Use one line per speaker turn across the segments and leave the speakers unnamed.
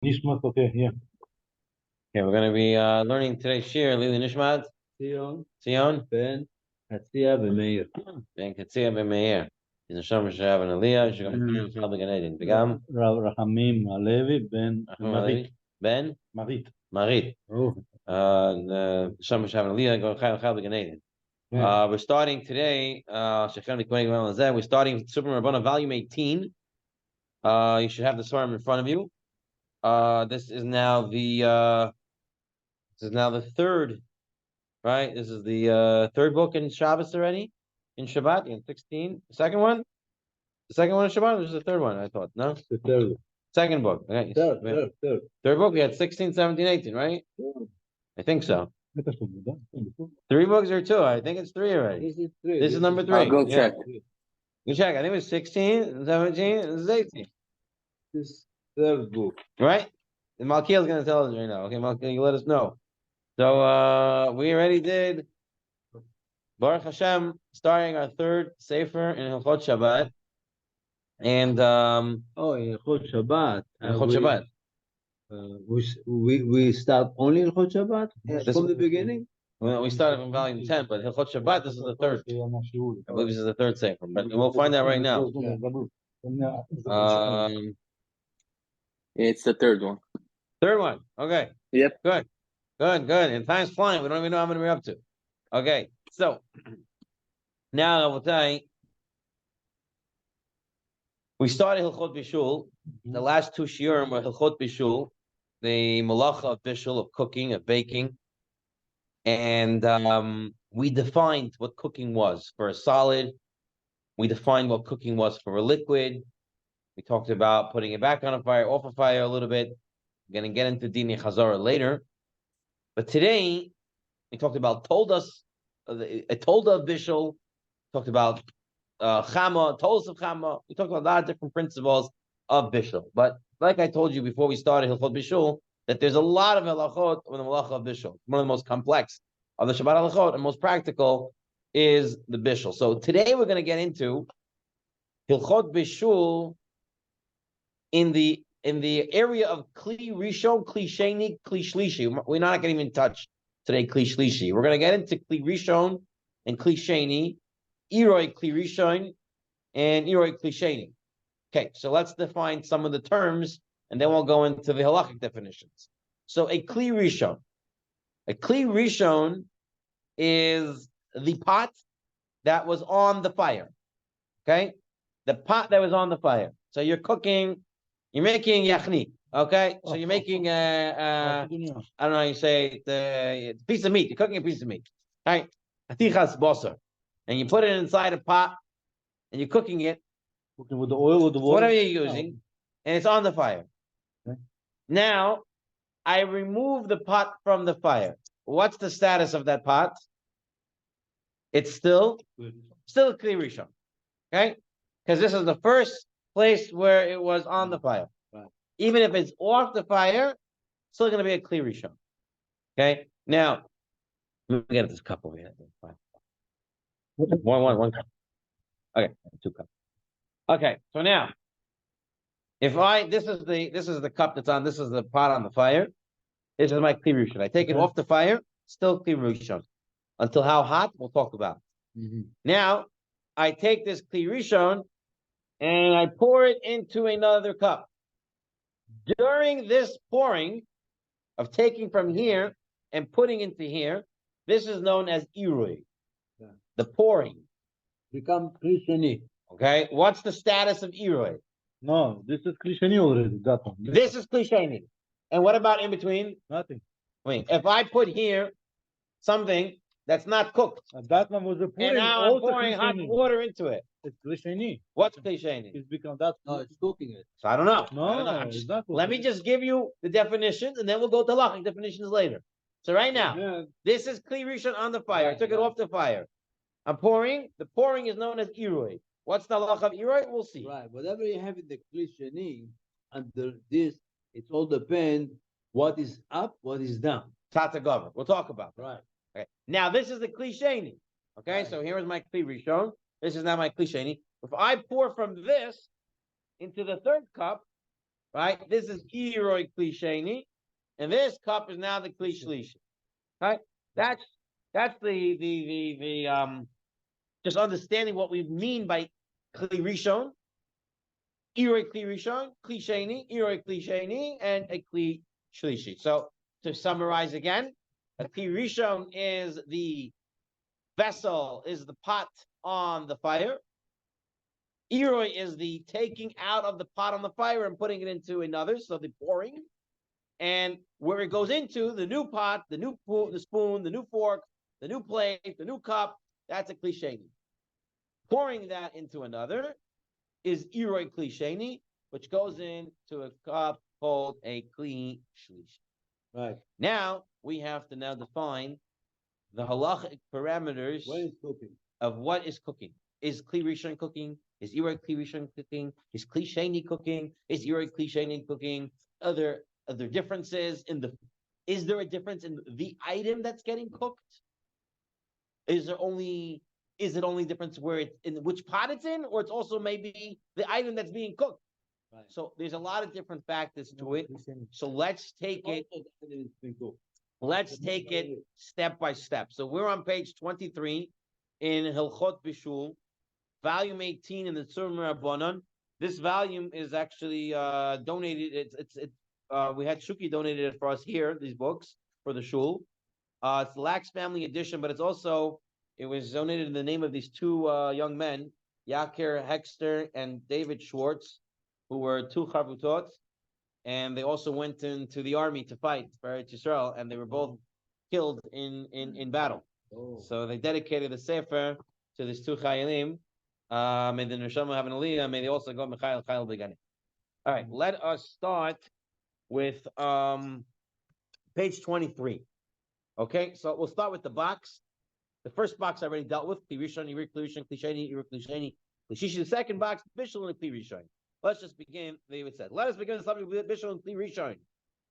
Nishmat, okay, yeah.
Okay, we're going to be learning today's shir, Lili Nishmat. Sion.
Ben Katzia B'Meir.
Ben Katzia Ben Meir. In the Shem Shav and Aliyah, Shagam Chal Beganedin. Begam.
Rav Rachamim Alevi Ben Marit.
Ben
Marit.
Marit.
Oh.
The Shem Shav and Aliyah, go Chal Beganedin. We're starting today, we're starting Tzurba Rabbana, volume 18. You should have the Svarim in front of you. This is now the third, right? This is the third book in Shabbos already, in Shabbat, in 16. The second one in Shabbat, or was the third one, I thought, no?
The third.
Second book. Okay. Third book, we had 16, 17, 18, right? I think so. 3 books or 2? I think it's 3 already.
This is 3.
This is number 3.
I'll go check.
You check. I think it was 16, 17, this is 18.
This third book.
Right? And Malkiel is going to tell us right now. Okay, Malkiel, you let us know. So we already did Baruch Hashem, starting our third Sefer in Hilchot Shabbat. And
in Hilchot Shabbat.
Hilchot Shabbat.
We start only in Hilchot Shabbat from the beginning?
Well, we started from volume 10, but Hilchot Shabbat, this is the third. I believe this is the third Sefer, but we'll find out right now.
It's the third one.
Third one. Okay.
Yep.
Good. And time's flying. We don't even know how many we're up to. Okay. So now I will tell you. We started Hilchot Bishul. The last 2 shiurim were Hilchot Bishul, the malacha of Bishul, of cooking, of baking. And we defined what cooking was for a solid. We defined what cooking was for a liquid. We talked about putting it back on a fire, off a fire a little bit. We're going to get into Dini Chazara later. But today, we talked about Tolda of Bishul, talked about Chama, Toldas of Chama. We talked about a lot of different principles of Bishul. But like I told you before we started Hilchot Bishul, that there's a lot of halachot on the malacha of Bishul. One of the most complex of the Shabbat halachot and most practical is the Bishul. So today we're going to get into Hilchot Bishul in the area of Kli Rishon, Kli Sheni, Kli Shlishi. We're not going to even touch today Kli Shlishi. We're going to get into Kli Rishon and Kli Sheni, Iroi Kli Rishon and Iroi Kli Sheni. Okay, so let's define some of the terms, and then we'll go into the halachic definitions. So a Kli Rishon. A Kli Rishon is the pot that was on the fire. Okay? The pot that was on the fire. So you're making yachni, okay? So you're making I don't know how you say it, the piece of meat. You're cooking a piece of meat, right? Atichas basar, and you put it inside a pot, and you're cooking it.
Cooking with the oil or the water?
Whatever you're using, and it's on the fire. Okay. Now, I remove the pot from the fire. What's the status of that pot? It's still Kli Rishon, okay? Because this is the first place where it was on the fire. Right. Even if it's off the fire, still going to be a Kli Rishon. Okay? Now, let me get this cup over here. One cup. Okay, 2 cups. Okay, so now, this is the cup that's on, this is the pot on the fire. This is my Kli Rishon. I take it off the fire, still Kli Rishon. Until how hot, we'll talk about. Mm-hmm. Now, I take this Kli Rishon, and I pour it into another cup. During this pouring of taking from here and putting into here, this is known as irui. Yeah. The pouring.
Become Kli Sheni.
Okay, what's the status of irui?
No, this is Kli Sheni already. That one.
This is Kli Sheni. And what about in between?
Nothing.
Wait, if I put here something that's not cooked,
that one was a pouring.
And now I'm pouring hot water into it.
It's Kli Sheni.
What's Kli Sheni?
It's become that.
No, it's cooking it.
So I don't know.
No,
let me just give you the definitions, and then we'll go to halachic definitions later. So right now, this is Kli Rishon on the fire. I took it off the fire. I'm pouring. The pouring is known as irui. What's the halacha of irui? We'll see.
Right. Whatever you have in the Kli Sheni, under this, it all depends what is up, what is down.
Tata Gavar. We'll talk about that.
Right.
Okay. Now this is the Kli Sheni. Okay, right. So here is my Kli Rishon. This is now my Kli Sheni. If I pour from this into the third cup, right? This is Iroi Kli Sheni, and this cup is now the Kli Shlishi, right? That's the just understanding what we mean by Kli Rishon, Iroi Kli Rishon, Kli Sheni, Iroi Kli Sheni, and a Kli Shlishi. So to summarize again, a Kli Rishon is the vessel, is the pot on the fire. Iroi is the taking out of the pot on the fire and putting it into another, so the pouring. And where it goes into, the new pot, the new the spoon, the new fork, the new plate, the new cup, that's a Kli Sheni. Pouring that into another is Iroi Kli Sheni, which goes into a cup called a Kli Shlishi.
Right.
Now, we have to now define the halachic parameters
What is cooking?
of what is cooking. Is Kli Rishon cooking? Is Iroi Kli Rishon cooking? Is Kli Sheni cooking? Is Iroi Kli Sheni cooking? Are there differences in the? Is there a difference in the item that's getting cooked? Is it only difference where it's in which pot it's in, or it's also maybe the item that's being cooked?
Right.
So there's a lot of different factors to it. So let's take it. Let's take it step by step. So we're on page 23 in Hilchot Bishul, volume 18 in the Tzurba Rabbanon. This volume is actually donated. We had Shuki donated it for us here. These books for the shul. It's the Lax Family Edition, but it was donated in the name of these two young men, Yakir Hexter and David Schwartz, who were two chavutot, and they also went into the army to fight for Eretz Yisrael, and they were both killed in battle.
Oh.
So they dedicated the sefer to these two chayalim. May the neshama have an aliyah. May they also go Michael Chayil Begani. All right, let us start with page 23. Okay, so we'll start with the box. The first box I already dealt with, Kli Rishon, Iroi Kli Rishon, Kli Sheni, Iroi Kli Sheni, Kli Shishi. The second box, Bishul and Kli Rishon. Let's just begin. David said, "Let us begin the subject with Bishul and Kli Rishon."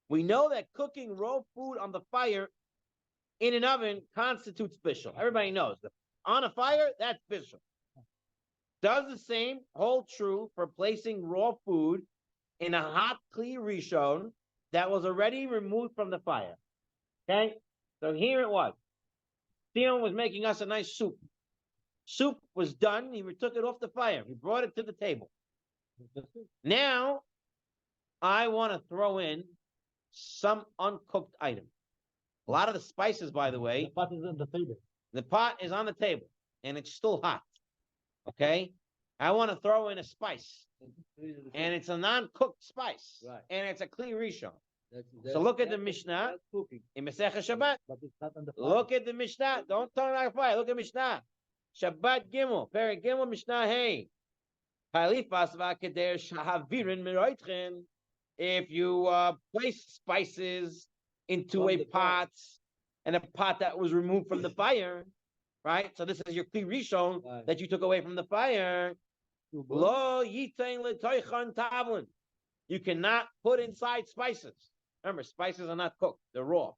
We know that cooking raw food on the fire in an oven constitutes Bishul. Everybody knows that on a fire, that's Bishul. Does the same hold true for placing raw food in a hot Kli Rishon that was already removed from the fire? Okay, so here it was. Theon was making us a nice soup. Soup was done. He took it off the fire. He brought it to the table. Now, I want to throw in some uncooked item. A lot of the spices, by the way.
The pot is on the table.
The pot is on the table, and it's still hot. Okay? I want to throw in a spice. And it's a non-cooked spice.
Right.
And it's a Kli Rishon.
That's
So look at the Mishnah
that's cooking.
in Masechah Shabbat.
But it's not on the fire.
Look at the Mishnah. Don't turn it on fire. Look at Mishnah. Shabbat Gimel. Perek Gimel Mishnah Hey. If you place spices into
From
a
the
pot, and a pot that was removed from the fire, right? So this is your Kli Rishon
Right.
that you took away from the fire. Lo yitain l'toichan tavlin. You cannot put inside spices. Remember, spices are not cooked; they're raw.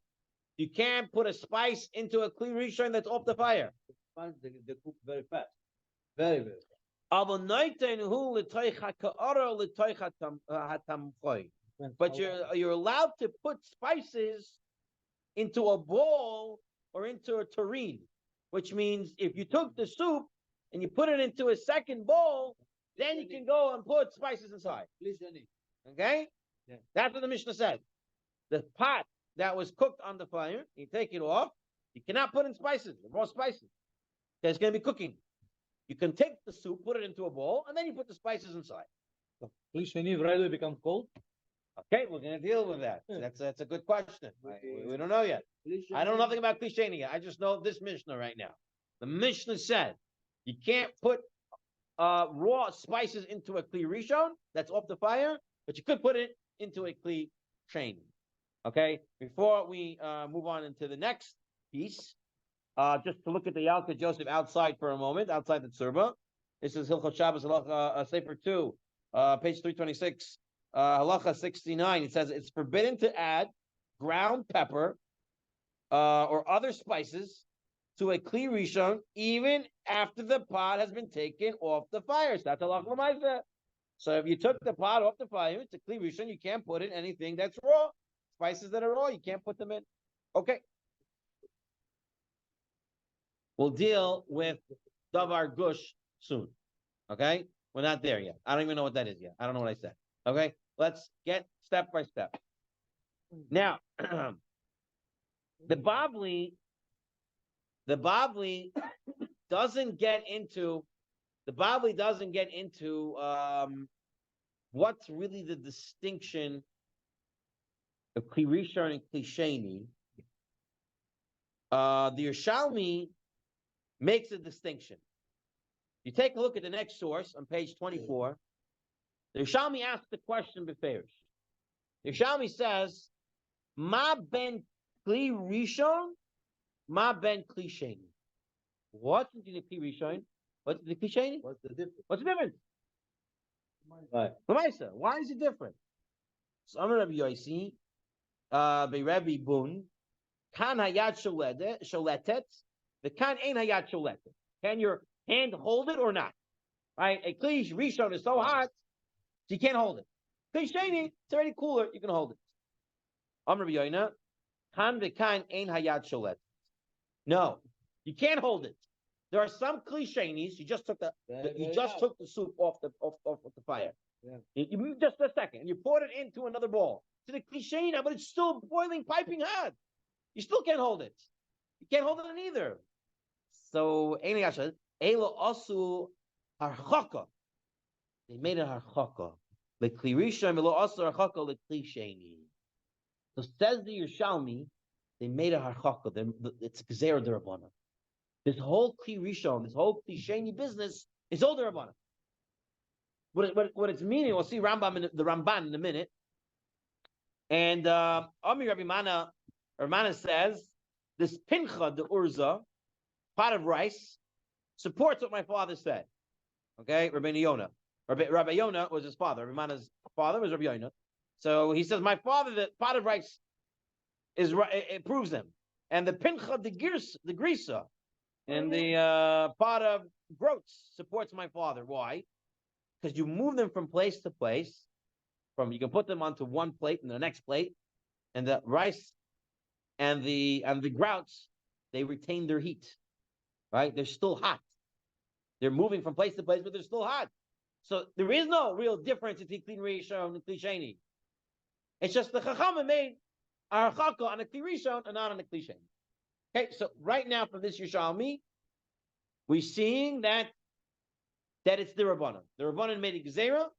You can't put a spice into a Kli Rishon that's off the fire.
They cook very fast. Very, very fast.
But you're allowed to put spices into a bowl or into a tureen, which means if you took the soup and you put it into a second bowl, then you can go and put spices inside. Okay?
Yeah.
That's what the Mishnah said. The pot that was cooked on the fire, you take it off, you cannot put in spices, raw spices. There's going to be cooking. You can take the soup, put it into a bowl, and then you put the spices inside.
So, Kli Sheni right away becomes cold.
Okay, we're going to deal with that.
Yeah.
That's a good question. We don't know yet. I don't know nothing about Kli Sheni yet. I just know this Mishnah right now. The Mishnah said you can't put raw spices into a Kli Rishon that's off the fire, but you could put it into a Kli Sheni. Okay, before we move on into the next piece, just to look at the Yalka Joseph outside for a moment, outside the Tzurba. This is Hilchot Shabbos, Sefer 2, page 326, Halacha 69. It says it's forbidden to add ground pepper or other spices to a Kli Rishon even after the pot has been taken off the fire. So that's Halacha L'maaseh. So if you took the pot off the fire, it's a Kli Rishon, you can't put in anything that's raw. Spices that are raw, you can't put them in. Okay. We'll deal with Davar Gush soon. Okay? We're not there yet. I don't even know what that is yet. I don't know what I said. Okay? Let's get step by step. Now, the Bavli doesn't get into what's really the distinction of Kli Rishon and Kli Sheni. The Yerushalmi makes a distinction. You take a look at the next source on page 24. The Yerushalmi asks the question beferish. The Yerushalmi says, "Ma ben Kli Rishon, ma ben Kli Sheni." What's the Kli Rishon? What's the Kli Sheni?
What's the difference?
What's the difference?
Right.
Lamaisa, why is it different? So I'm Rabbi Yosi, Rabbi Bun, kan hayad sholetet, the kan ein hayad sholetet. Can your hand hold it or not? Right? A Kli Rishon is so hot, so you can't hold it. Kli Sheni, it's already cooler, you can hold it. I'm Rabbi Yoina, kan v'kan ein hayad sholetet. No, you can't hold it. There are some Kli Shenis, you just took the soup off the fire.
Yeah.
You just a second, and you poured it into another bowl. It's a Kli Sheni, but it's still boiling, piping hot. You still can't hold it. You can't hold it in either. So, Elo Asu Harchaka. They made it Harchaka. The Kli Rishon Elo Asu Harchaka the Kli Sheni. So says the Yerushalmi, they made a Harchaka. It's Gzeir D'Rabbanan. This whole Kli Rishon, this whole Kli Sheni business is all D'Rabbanan. What it's meaning, we'll see the Ramban in a minute. And Ami Rabbi Mana says, this Pincha, the Urza, pot of rice, supports what my father said. Okay, Rabbi Yonah. Rabbi Yonah was his father. Rabbi Mana's father was Rabbi Yonah. So he says, my father, the pot of rice is it proves him. And the Pincha, the Grisa, and the pot of groats supports my father. Why? Because you move them from place to place. You can put them onto one plate and the next plate, and the rice and the grouts, they retain their heat. Right? They're still hot. They're moving from place to place, but they're still hot. So there is no real difference between Kli Rishon and Kli Sheni. It's just the Chachama made a Harchaka on a Kli Rishon and not on a Kli Sheni. Okay, so right now from this Yerushalmi, we're seeing that it's the Rabbanan. The Rabbanan made a Gezerah.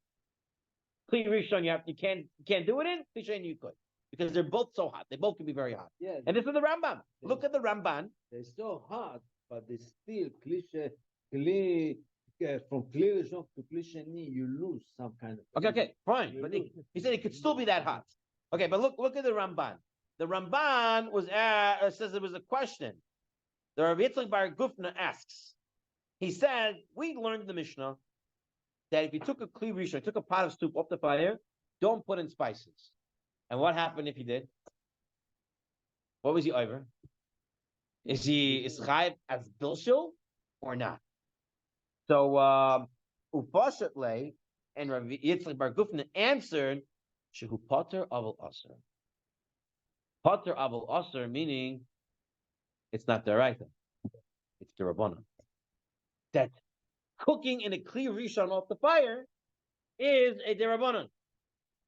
Kli Rishon, you can't do it in. Kli Sheni you could, because they're both so hot. They both can be very hot.
Yeah.
And this is the Rambam. Look at the Ramban.
They're so hot, but they still from Kli Rishon to Kli Sheni, you lose some kind of.
Okay, fine. But he said it could still be that hot. Okay, but look at the Ramban. The Ramban says there was a question. The Rabbi Yitzchak Bar Gufna asks. He said, we learned in the Mishnah that if you took a Kli Rishon, took a pot of soup off the fire, don't put in spices. And what happened if you did? What was he over? Is Chayiv as Bishul or not? So Ufashatle and Rabbi Yitzchak Bar Gufna answered, Shehu Potter Aval Aser. Potter Aval Aser meaning it's not the right thing. It's the Rabbanan. That cooking in a Kli Rishon off the fire is a Derabanan.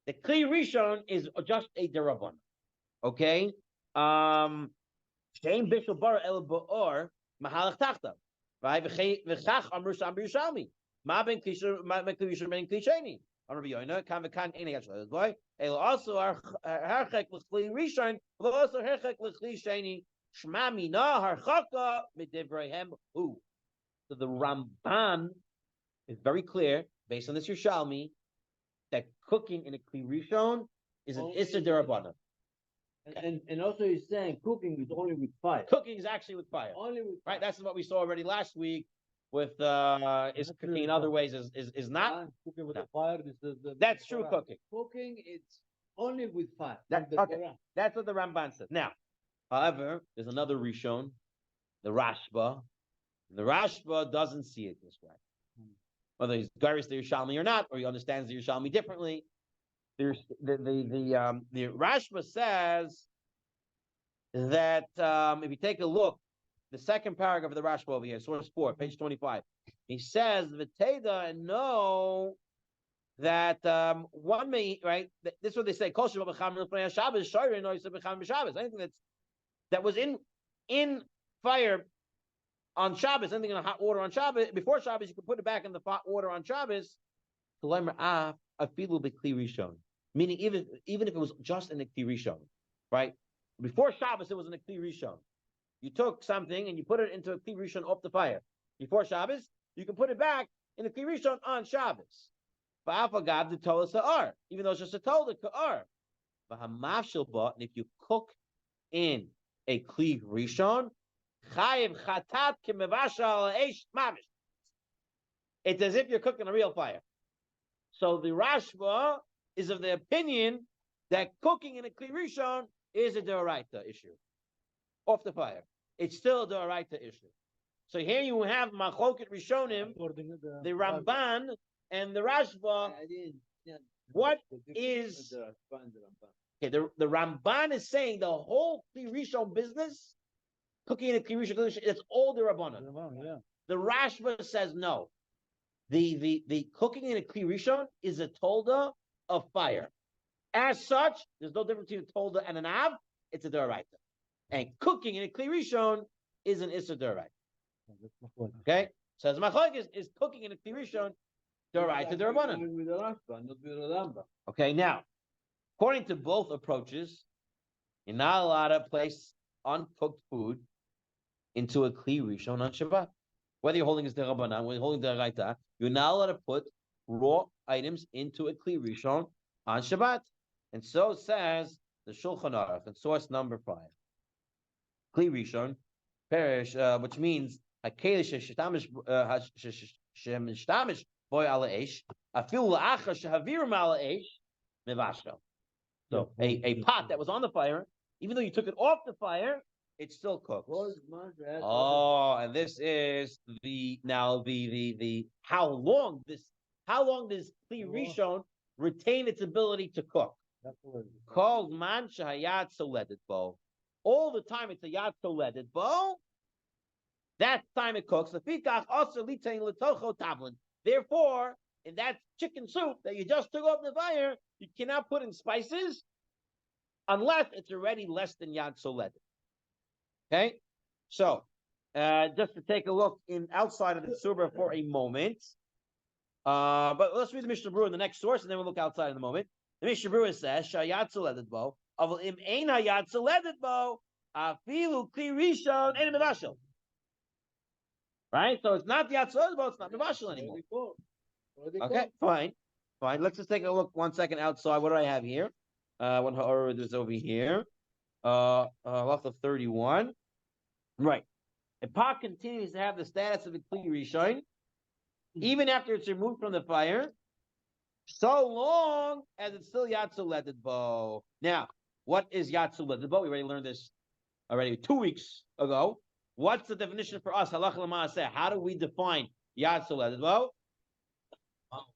The Kli Rishon is just a Derabanan. Okay? Shein Bishul Bara El Ba'or Mahalach Tachta. Right? V'chach Amru Sham B'Yushalmi. Ma ben Kli Rishon ben Kli Sheni. Rabbi Yoina, kan v'kan ein yashal boy. El also harchek l'Kli Rishon, v'lo also harchek l'Kli Sheni. Shma mina harchaka midivreihem hu. So the Ramban is very clear, based on this Yerushalmi, that cooking in a Kli Rishon is an Issa D'Rabbanan.
And also he's saying cooking is only with fire.
Cooking is actually with fire.
Only with fire.
Right? That's what we saw already last week with is cooking in other ways is not.
Cooking with the fire.
That's true cooking.
Cooking, it's only with fire.
That's what the Ramban says. Now, however, there's another Rishon, the Rashba. The Rashba doesn't see it this way. whether he's Garis the Yerushalmi or not, or he understands the Yerushalmi differently. There's the Rashba says that if you take a look, the second paragraph of the Rashba over here, source 4, page 25, he says V'teda, and know that one may, right? This is what they say. Anything that was in fire on Shabbos, anything in a hot water on Shabbos, before Shabbos, you can put it back in the hot water on Shabbos. Meaning even if it was just in a Kli Rishon, right? Before Shabbos, it was in a Kli Rishon. You took something and you put it into a Kli Rishon off the fire. Before Shabbos, you can put it back in a Kli Rishon on Shabbos. Even though it's just a tola ka'ar. And if you cook in a Kli Rishon, it's as if you're cooking a real fire. So the Rashba is of the opinion that cooking in a Kli Rishon is a D'oraita issue. Off the fire. It's still a D'oraita issue. So here you have Machloket Rishonim, the Ramban, and the Rashba. What is... Okay, the Ramban is saying the whole Kli Rishon business, cooking in a Kli Rishon, it's all the Rabbanan.
Yeah.
The Rashba says no. The cooking in a Kli Rishon is a tolda of fire. As such, there's no difference between a tolda and an av. It's a D'oraita. And cooking in a Kli Rishon is an Issa D'oraita. Okay? So as Machlokes is cooking in a Kli Rishon, D'oraita D'Rabbanan. Okay, now, according to both approaches, you're not allowed to place uncooked food into a Kli Rishon on Shabbat. Whether you're holding it to Rabbanan, whether you're holding D'oraita, you're not allowed to put raw items into a Kli Rishon on Shabbat. And so says the Shulchan Aruch in source number 5. Kli Rishon, perish, which means a kelish shemishhtamish boy ala eish, afil la'acha shehavirim ala eish mevashel. So a pot that was on the fire, even though you took it off the fire, it still cooks. Oh, and this is the how long does Kli Rishon retain its ability to cook? Called man shahayat soledet bo. All the time it's a yad soledet bo. That time it cooks. Therefore, in that chicken soup that you just took off the fire, you cannot put in spices unless it's already less than yad soledet. Okay, so just to take a look outside of the Tzurba for a moment, but let's read the Mishnah Berurah in the next source, and then we'll look outside in a moment. The Mishnah Berurah says, "Shayat soledet bo, avol im ein hayad soledet bo, afilu Kli Rishon ein mevashel." Right, so it's not the yad soledet bo, it's not mevashel anymore. Okay, fine. Let's just take a look 1 second outside. What do I have here? What ha'orah is over here? Halacha 31. Right. A pot continues to have the status of a Kli Rishon, even after it's removed from the fire, so long as it's still Yad Soledet Bo. Now, what is Yad Soledet Bo? We already learned this 2 weeks ago. What's the definition for us? Halacha l'maaseh. How do we define Yad Soledet Bo?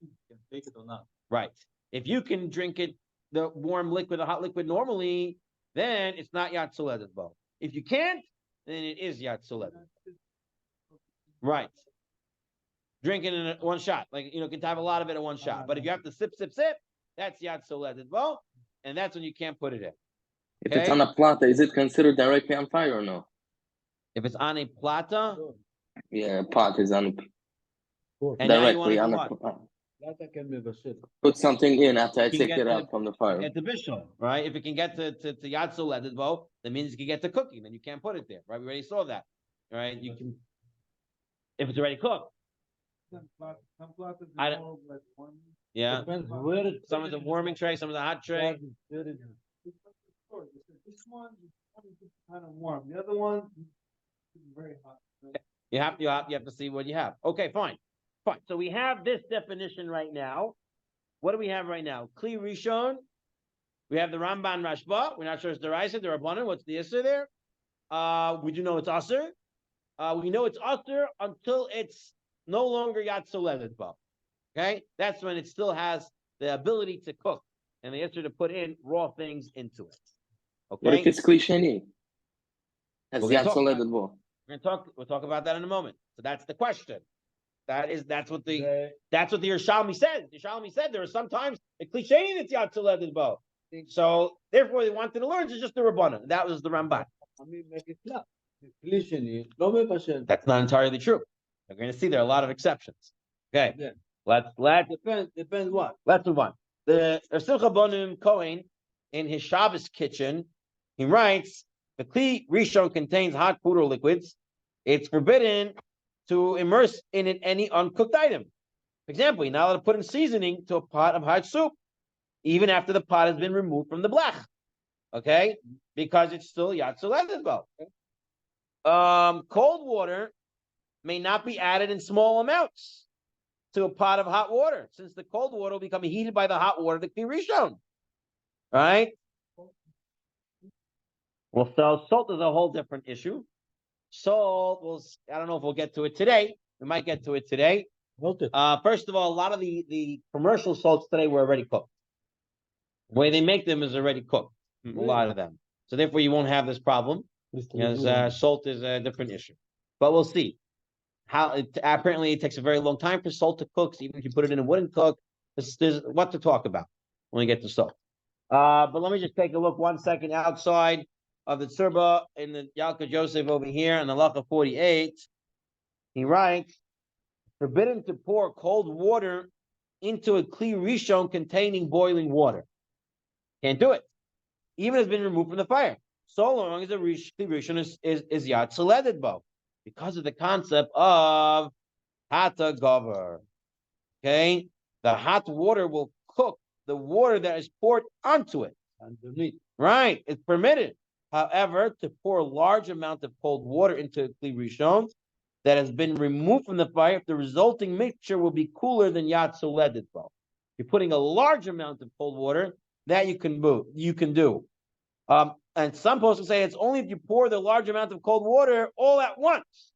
You can take it or not.
Right. If you can drink it, the warm liquid, the hot liquid normally, then it's not Yad Soledet Bo. If you can't, then it is Yad Soledet. Right. Drinking in one shot. Can have a lot of it in one shot. But if you have to sip, that's Yad Soledet Bo, and that's when you can't put it in.
If it's on a plata, is it considered directly on fire or no?
If it's on a plata?
Yeah, pot is on
And
directly on a put something in after I take it out from the fire.
Get the Bishul, right? If it can get to Yad Soledet Bo, that means you can get the cooking, then you can't put it there, right? We already saw that, right? You can, if it's already cooked. Yeah. Some of the warming tray, some of the hot tray.
This one is kind of warm. The other one is very hot.
You have to see what you have. Okay, fine. So we have this definition right now. What do we have right now? Kli Rishon. We have the Ramban Rashba. We're not sure it's the Raisa, the Rabbanan. What's the Isser there? We do know it's Aser. We know it's Aser until it's no longer Yad Soledet Bo. Okay, that's when it still has the ability to cook and the answer to put in raw things into it.
What if
Okay,
it's cliche? Has
we're gonna talk about
Yatsoled Bo.
we'll talk about that in a moment. So that's the question. That's what the Yerushalmi said. The Yerushalmi said there are sometimes a cliche that's Yatsoled Bo. So therefore, they wanted to learn just the Rabbanan. That was the Ramban. That's not entirely true. You're going to see there are a lot of exceptions. Okay,
Yeah.
let's
Depends what.
let's move on. The Simcha Bonim Cohen in his Shabbos kitchen, he writes the Kli Rishon contains hot food or liquids. It's forbidden to immerse in it any uncooked item. For example, you're not allowed to put in seasoning to a pot of hot soup, even after the pot has been removed from the blech. Okay, because it's still Yatzuledbo. Cold water may not be added in small amounts to a pot of hot water, since the cold water will become heated by the hot water of the Kli Rishon. Right? Well, so salt is a whole different issue. Salt, I don't know if we'll get to it today. We might get to it today. First of all, a lot of the commercial salts today were already cooked. The way they make them is already cooked. A lot of them. So therefore, you won't have this problem. Because salt is a different issue. But we'll see. Apparently it takes a very long time for salt to cook. So even if you put it in a wooden cook, there's what to talk about when we get to salt. But let me just take a look 1 second outside of the Tzurba in the Yalka Joseph over here in the Halacha 48. He writes, forbidden to pour cold water into a Kli Rishon containing boiling water. Can't do it. Even if it's been removed from the fire. So long as the Kli Rishon is Yatzuleded Bo. Because of the concept of Hata Gover. Okay? The hot water will cook the water that is poured onto it.
Underneath.
Right. It's permitted. However, to pour a large amount of cold water into a Kli Rishon that has been removed from the fire, the resulting mixture will be cooler than Yatzuleded Bo. You're putting a large amount of cold water that you can do. And some posting say it's only if you pour the large amount of cold water all at once.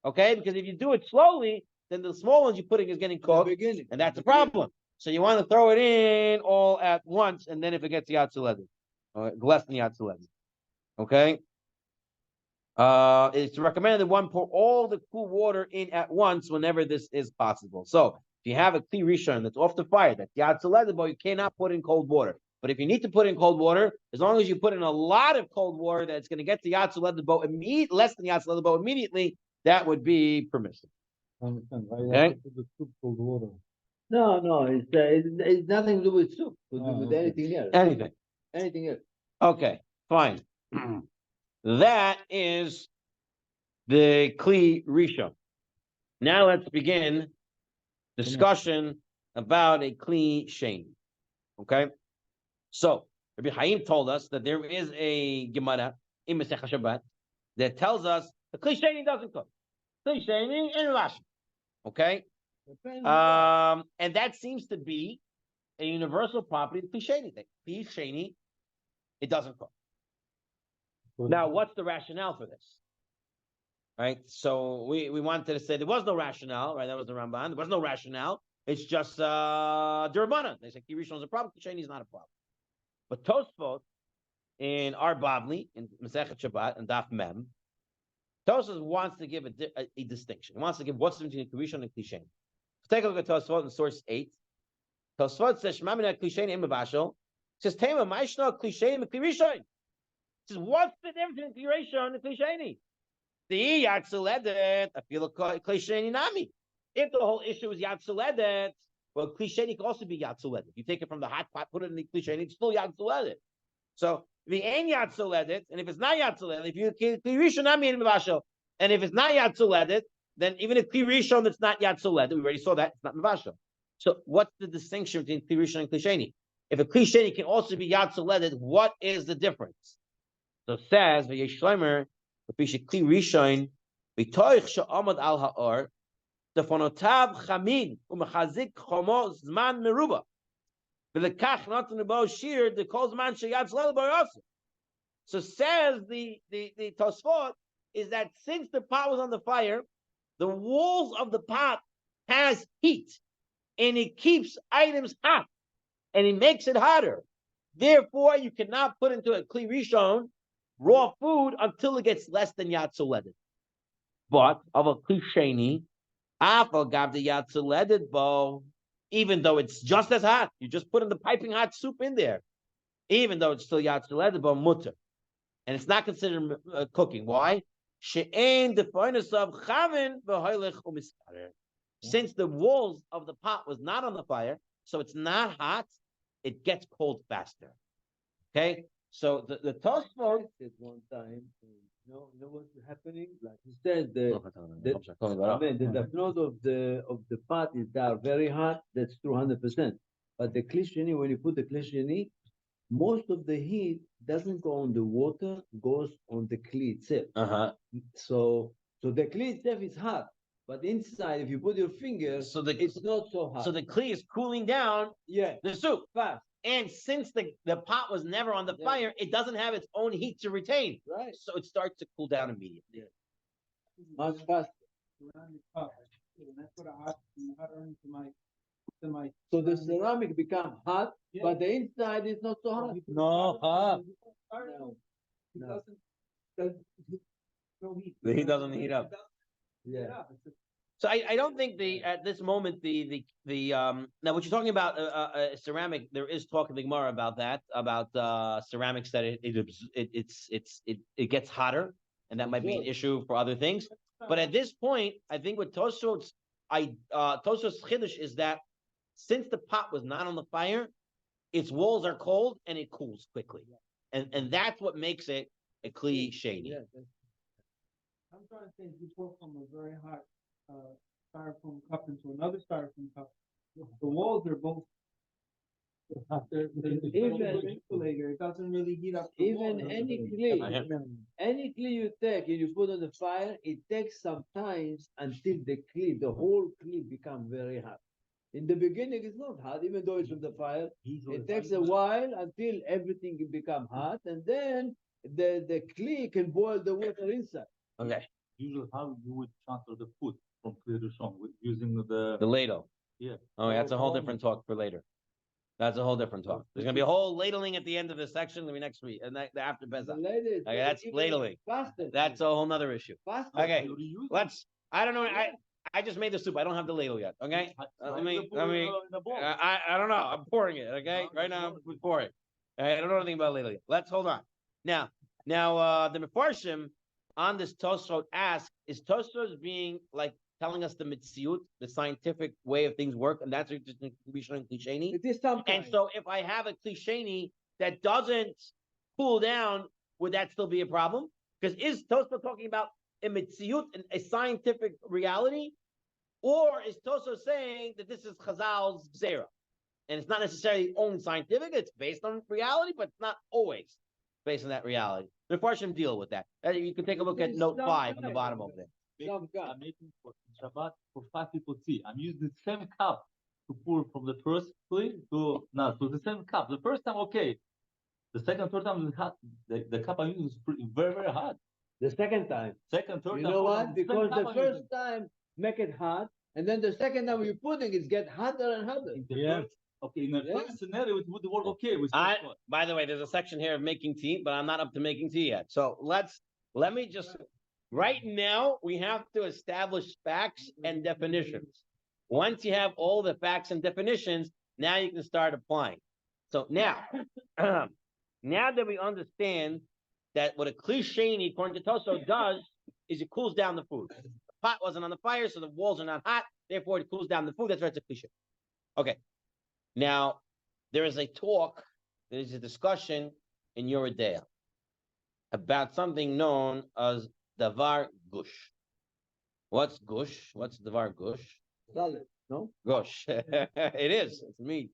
Okay, because if you do it slowly, then the small ones you're putting is getting cooked, and that's a problem. So you want to throw it in all at once, and then if it gets Yatzuleded, less than Yatzuleded. Okay. It's recommended that one pour all the cool water in at once whenever this is possible. So if you have a Kli Rishon that's off the fire, that's Yatzuleded, but you cannot put in cold water. But if you need to put in cold water, as long as you put in a lot of cold water that's going to get to Yatzuleded Bo less than Yatzuleded Bo immediately, that would be permissible. Okay?
No, it's nothing to do with soup. To do with anything else. Anything else.
Okay, fine. That is the Kli Rishon. Now let's begin discussion about a Kli Sheni. Okay? So, Rabbi Chaim told us that there is a Gemara in Masechah Shabbat that tells us the Kli Sheni doesn't cook. Kli Sheni and Rashi. Okay? And that seems to be a universal property of Kli Sheni. Kli Sheni, it doesn't cook. Now, what's the rationale for this? Right? So we wanted to say there was no rationale, right? That was the Ramban. There was no rationale. It's just Durabana. They say Kli Rishon is a problem, Kli Sheni is not a problem. But Tosfot in our Bavli, in Masechet Shabbat, and Daf Mem, Tosfot wants to give a distinction. He wants to give what's the difference between Kli Rishon and Kli Sheni. Take a look at Tosfot in source 8. Tosfot says, Shema mina Kli Sheni im b'bashel. Says, Tema, ma'ishna Kli Sheni and Kli Rishon. Says, what's the difference between Kli Rishon and Kli Sheni? The Yatzuledet, I feel Kli Sheni nami. If the whole issue is Yatzuledet, well, Kli Sheni can also be Yatzuledet. You take it from the hot pot, put it in the Kli Sheni, it's still Yatzuledet. So if it ain't Yatzuledet, and if it's not Yatzuledet, if you Kli Rishon nami in Mavashel, and if it's not Yatzuledet, then even if Kli Rishon that's not Yatzuledet, we already saw that it's not Mavashel. So what's the distinction between Kli Rishon and Kli Sheni? If a Kli Sheni can also be Yatzuledet, what is the difference? So it says V'yesh Shlomer, Kli Rishon, V'toich she'amad al ha'or, Defonotav chamin u'mechazik chomo zman meruba. V'lekach natan abo shir the kol zman she'Yatzuleded bo also. So says the Tosfot is that since the pot was on the fire, the walls of the pot has heat. and it keeps items hot, and it makes it hotter. Therefore, you cannot put into a kli rishon raw food until it gets less than yatzuledet. But of a kli sheni, afal gav the yatzuledet bo, even though it's just as hot, you just put in the piping hot soup in there, even though it's still yatzuledet bo mutter, and it's not considered cooking. Why? She'ein definus of chavin v'hoylech umiskarer. Since the walls of the pot was not on the fire, so it's not hot, it gets cold faster. Okay, so the Tosfot
At one time, you know what's happening? Like he said, the node of the pot is there very hot. That's true, 100%. But the klisheni, when you put the klisheni, most of the heat doesn't go on the water, goes on the kli itself. So the kli itself is hot, but inside, if you put your finger, it's not so hot.
So the kli is cooling down the soup
fast.
And since the pot was never on the fire, it doesn't have its own heat to retain.
Right.
So it starts to cool down immediately.
Much faster. So the ceramic become hot, but the inside is not so hot.
No, the heat doesn't heat up.
Yeah.
So I don't think at this moment now what you're talking about ceramic, there is talk in the Gemara about that, about ceramics that it gets hotter, and that might be an issue for other things. But at this point, I think what Tosfos Chiddush is that since the pot was not on the fire, its walls are cold and it cools quickly, and that's what makes it a kli sheni.
Yeah.
I'm trying to think, you pour from a very hot styrofoam cup into another styrofoam cup. The walls are both. Insulator. It doesn't really heat up.
Even any kli you take and you put on the fire, it takes some time until the whole kli become very hot. In the beginning, it's not hot, even though it's from the fire. It takes a while until everything can become hot, and then the kli can boil the water inside.
Okay.
Usually, how you would transfer the food from kli rishon using the
ladle.
Yeah.
Oh, that's a whole different talk for later. That's a whole different talk. There's gonna be a whole ladling at the end of this section. Maybe next week and after Pesach. Okay, that's ladling.
Faster.
That's a whole nother issue.
Faster.
Okay, I don't know. I just made the soup. I don't have the ladle yet. Okay, I don't know. I'm pouring it. Okay, right now I'm pouring. I don't know anything about ladle yet. Let's hold on. Now, the Mefarshim on this Tosfot ask, is Tosfot being like telling us the mitziut, the scientific way of things work, and that's what klisheni.
It is sometimes.
And so, if I have a klisheni that doesn't cool down, would that still be a problem? Because is Tosfot talking about a mitziut, a scientific reality, or is Tosfot saying that this is Chazal's zera, and it's not necessarily only scientific? It's based on reality, but it's not always based on that reality. The Farshim deal with that. You can take a look at note 5 on the bottom of there.
I'm making for Shabbat for 5 people tea. I'm using the same cup to pour from the first kli to the same cup. The first time, okay. The second, third time, the cup I'm using is very, very hot.
The second time.
Third
you know what? Because the first time make it hot, and then the second time you're putting it get hotter and hotter.
Okay, in the first scenario, it would work okay.
By the way, there's a section here of making tea, but I'm not up to making tea yet. So let me just, right now, we have to establish facts and definitions. Once you have all the facts and definitions, now you can start applying. So now, now that we understand that what a klisheni, according to Tosfot, does is it cools down the food. The pot wasn't on the fire, so the walls are not hot. Therefore, it cools down the food. That's why it's a klisheni. Okay. Now, there is a discussion in Yoredea about something known as davar gush. What's gush? What's davar gush?
Salad, no?
Gush. It is. It's meat.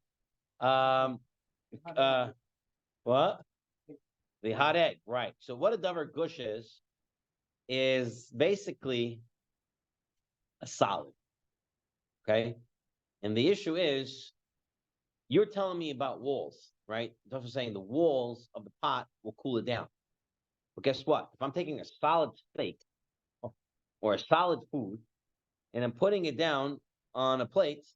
What? The hot egg, right. So what a davar gush is basically a solid. Okay? And the issue is, you're telling me about walls, right? It's also saying the walls of the pot will cool it down. But guess what? If I'm taking a solid steak or a solid food and I'm putting it down on a plate,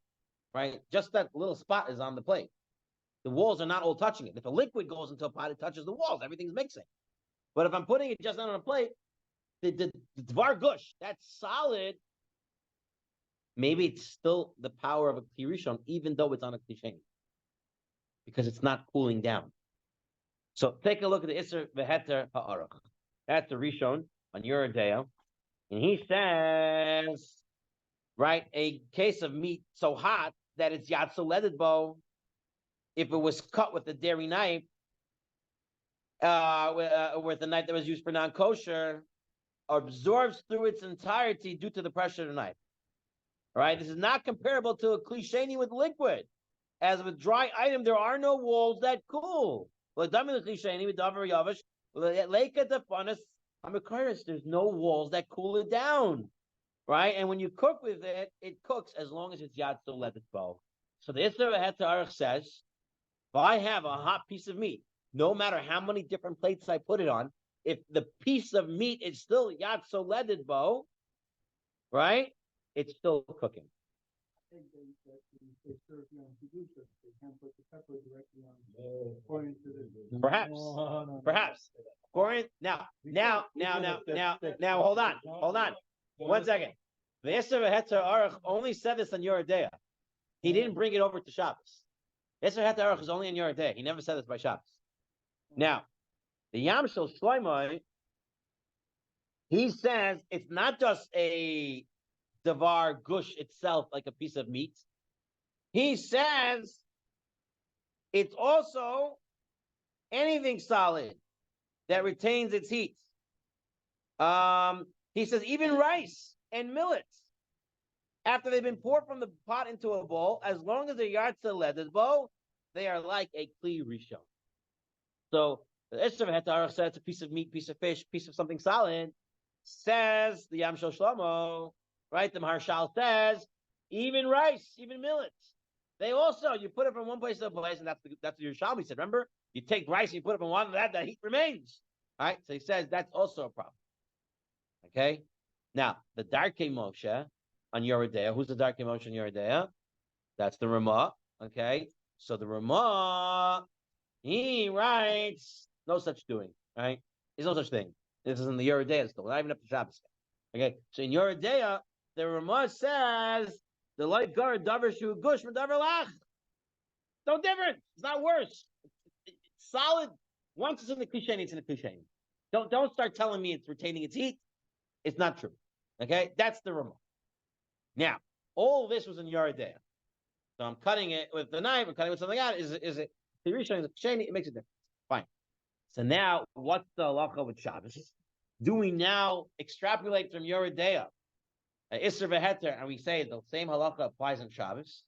right? Just that little spot is on the plate. The walls are not all touching it. If a liquid goes into a pot, it touches the walls. Everything's mixing. But if I'm putting it just on a plate, the Dvar Gush, that's solid. Maybe it's still the power of a Kli Rishon, even though it's on a Kli Sheni, because it's not cooling down. So take a look at the Isser V'Heter Ha'arach. That's the Rishon on Yeridea. And he says, right, a case of meat so hot that it's Yatzoleded Bo, if it was cut with a dairy knife, with a knife that was used for non-kosher, absorbs through its entirety due to the pressure of the knife. All right, this is not comparable to a Kli Sheni with liquid. As with dry item, there are no walls that cool. There's no walls that cool it down, right? And when you cook with it, it cooks as long as it's yad still let it go. So the Isser Het Arach says, if I have a hot piece of meat, no matter how many different plates I put it on, if the piece of meat is still yad so let it go, right? It's still cooking.
I think they serve you on Kedusha. They can't put the pepper directly on, according to the.
Perhaps. According now, hold on. 1 second. The Isser Heter Arach only said this on Yeridea. He didn't bring it over to Shabbos. Isser Heter Arach is only on Yeridea. He never said this by Shabbos. Now, the Yam Shel Shloimeh, he says it's not just a Davar Gush itself, like a piece of meat. He says it's also anything solid that retains its heat. He says even rice and millet, after they've been poured from the pot into a bowl, as long as they're yatsa leaded bowl, they are like a Kli Rishon. So the Isser Het Arach says it's a piece of meat, piece of fish, piece of something solid. Says the Yam Shel Shlomo, right? The Maharshal says even rice, even millet. They also, you put it from one place to another place, and that's what your Yerushalmi said. Remember, you take rice and you put it from one to that heat remains. All right, so he says that's also a problem. Okay, now the Darkei Moshe on Yeridea. Who's the Darkei Moshe on Yeridea? That's the Ramah. Okay, so the Ramah, he writes no such doing. Right, there's no such thing. This is in the Yeridea still, not even up to Shabbos. Okay, so in Yeridea, the Ramah says the light guard davar shu gush from davar lach. No difference. It's not worse. It's solid. Once it's in the Kli Sheni, it's in the Kli Sheni. Don't start telling me it's retaining its heat. It's not true. Okay, that's the Ramah. Now, all this was in Yeridea. So I'm cutting it with the knife. I'm cutting it with something else. Is it the Rishon? Is it Kli Sheni? It makes a difference. Fine. So now, what's the halacha with Shabbos? Do we now extrapolate from Yeridea, Isser V'Heter, and we say the same halacha applies on Shabbos?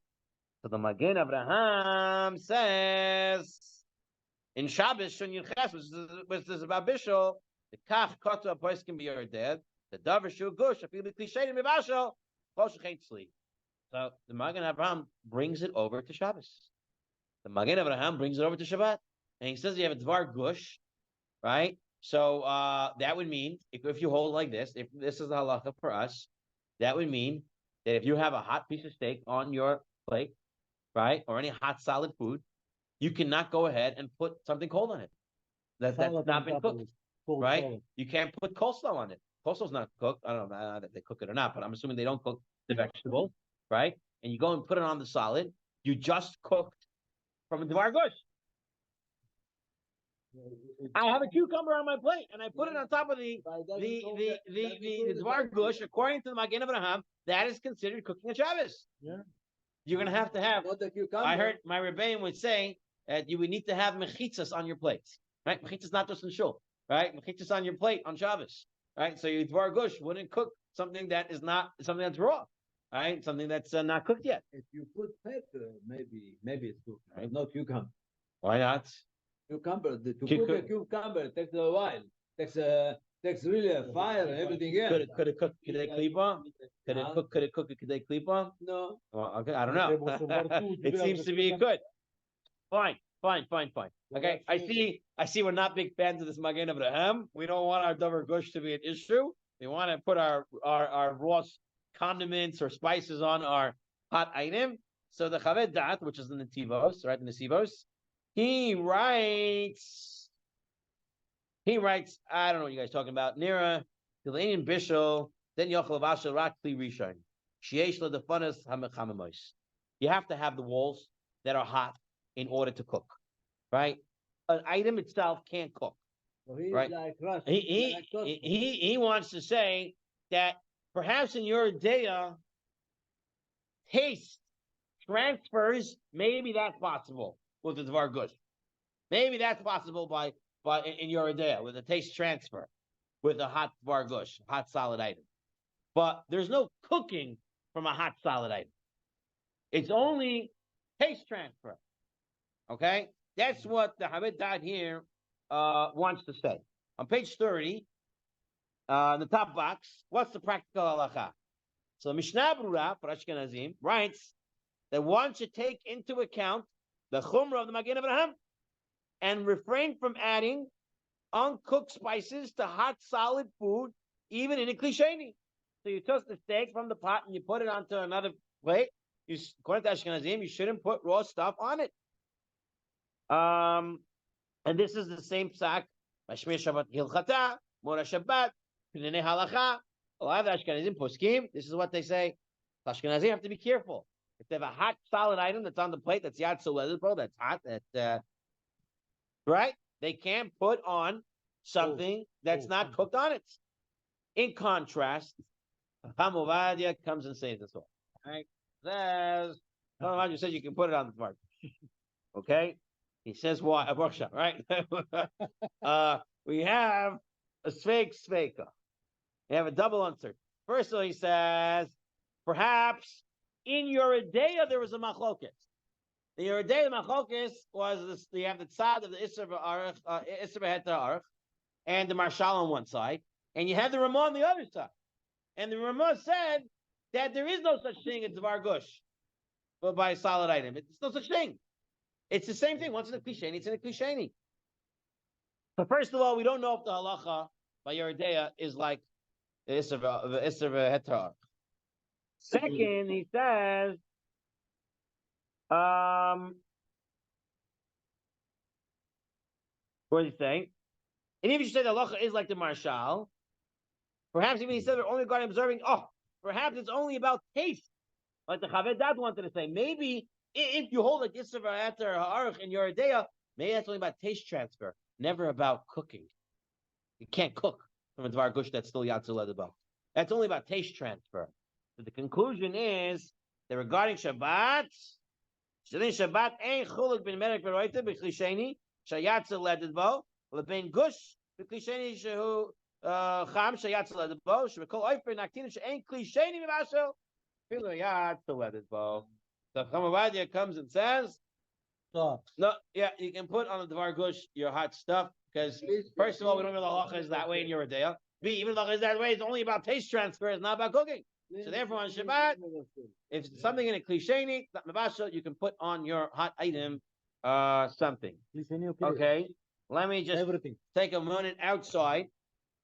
So the Magen Abraham says in Shabbos, Shon Yirches, which is about Bishul, the Kach Koto Apois can be Yeridea, the Davar Shu Gush, if you be Kli Sheni Mivashel, Chosh Chayin Tzli. So the Magen Abraham brings it over to Shabbos. The Magen Abraham brings it over to Shabbat. And he says you have a Dvar Gush, right? So that would mean, if you hold like this, if this is the halacha for us, that would mean that if you have a hot piece of steak on your plate, right, or any hot solid food, you cannot go ahead and put something cold on it. That's not been cooked, right? Salad. You can't put coleslaw on it. Coleslaw's not cooked. I don't know if they cook it or not, but I'm assuming they don't cook the vegetables, right? And you go and put it on the solid. You just cooked from a Dvar Gush. I have a cucumber on my plate, and I put it on top of the Dvar Gush. According to the Magen Abraham, that is considered cooking a Shabbos. Yeah, you're gonna have to have. I heard my rebbeim would say that you would need to have mechitzas on your plates, right? Mechitzas not just in shul, right? Mechitzas on your plate on Shabbos, right? So your Dvar Gush wouldn't cook something that is not something that's raw, right? Something that's not cooked yet.
If you put pepper, maybe it's cooked, right? Not cucumber.
Why not?
Cucumber, to cook a cucumber takes a while. Takes really a fire and everything else.
Could it cook Kedei Klipa? Could it cook a Kedei Klipa?
No.
Well, okay, I don't know. It seems to be good. Fine. Okay, I see we're not big fans of this Magen Abraham. We don't want our Davar Gush to be an issue. We want to put our raw condiments or spices on our hot item. So the Chaved Dat, which is in the Tivos, right, in the Sivos, he writes, I don't know what you guys are talking about. Nira, Tilanian Bishul, then Yochel Vashel Rakli Rishon. Shiesh the Funas Hamachamamois. You have to have the walls that are hot in order to cook, right? An item itself can't cook.
So he's
Right.
like Russ.
He wants to say that perhaps in your idea, taste transfers, maybe that's possible with the Dvar Gush. Maybe that's possible by in your idea with a taste transfer with a hot Dvar Gush, hot solid item. But there's no cooking from a hot solid item. It's only taste transfer. Okay? That's what the Hamid Dad here wants to say. On page 30, in the top box, what's the practical halacha? So Mishnah Brura for Ashkenazim writes that one should take into account the chumrah of the Magen Avraham and refrain from adding uncooked spices to hot solid food, even in a klisheni. So you took the steak from the pot and you put it onto another plate. According to Ashkenazim, you shouldn't put raw stuff on it. And this is the same psak. Mashmir Shabbat Hilchata, Mora Shabbat, Pinei Halacha. A lot of the Ashkenazim poskim, this is what they say. The Ashkenazim have to be careful. If they have a hot, solid item that's on the plate, that's yad soledipro, that's hot, that right? They can't put on something that's not cooked on it. In contrast, Hamovadia comes and says this one. Right? Says, Hamovadia says you can put it on the mark. Okay? He says why? A workshop, right? We have a sveka. We have a double answer. First of all, he says, perhaps in your idea there was a machlokes. The Yeridei Machlokes was this, you have the tzad of the Isser B'Heter Arach, and the Marshal on one side, and you have the Ramah on the other side. And the Ramah said that there is no such thing as Dvar Gush, but by a solid item. It's no such thing. It's the same thing. Once in a klisheni, it's in a klisheni. So first of all, we don't know if the halacha by Yeridei is like the Isser B'Heter Arach. Second, he says, what is he saying? And even if you say the halacha is like the marshal, perhaps even he said they're only regarding observing, perhaps it's only about taste, like the Chaved Dad wanted to say. Maybe if you hold like Isser V'Heter Ha'arach in your idea, maybe that's only about taste transfer, never about cooking. You can't cook from a Dvar Gush that's still Yad Soledibah. That's only about taste transfer. So the conclusion is that regarding Shabbat, Shabbat ain't chuluk ben merek beroite b'klisheni shayat zeleded bo lebein gush b'klisheni shehu cham shayat zeleded bo shebekol oifer naktin she'ain klisheni mivashel filu yat zeleded bo. So Chamabadia comes and says, no, yeah, you can put on the Dvar Gush your hot stuff because first of all, we don't know the halacha is that way in your idea. B, even the halacha is that way, it's only about taste transfer, it's not about cooking. So therefore, on Shabbat, if it's something in a klisheni, you can put on your hot item something. Okay, let me just take a minute outside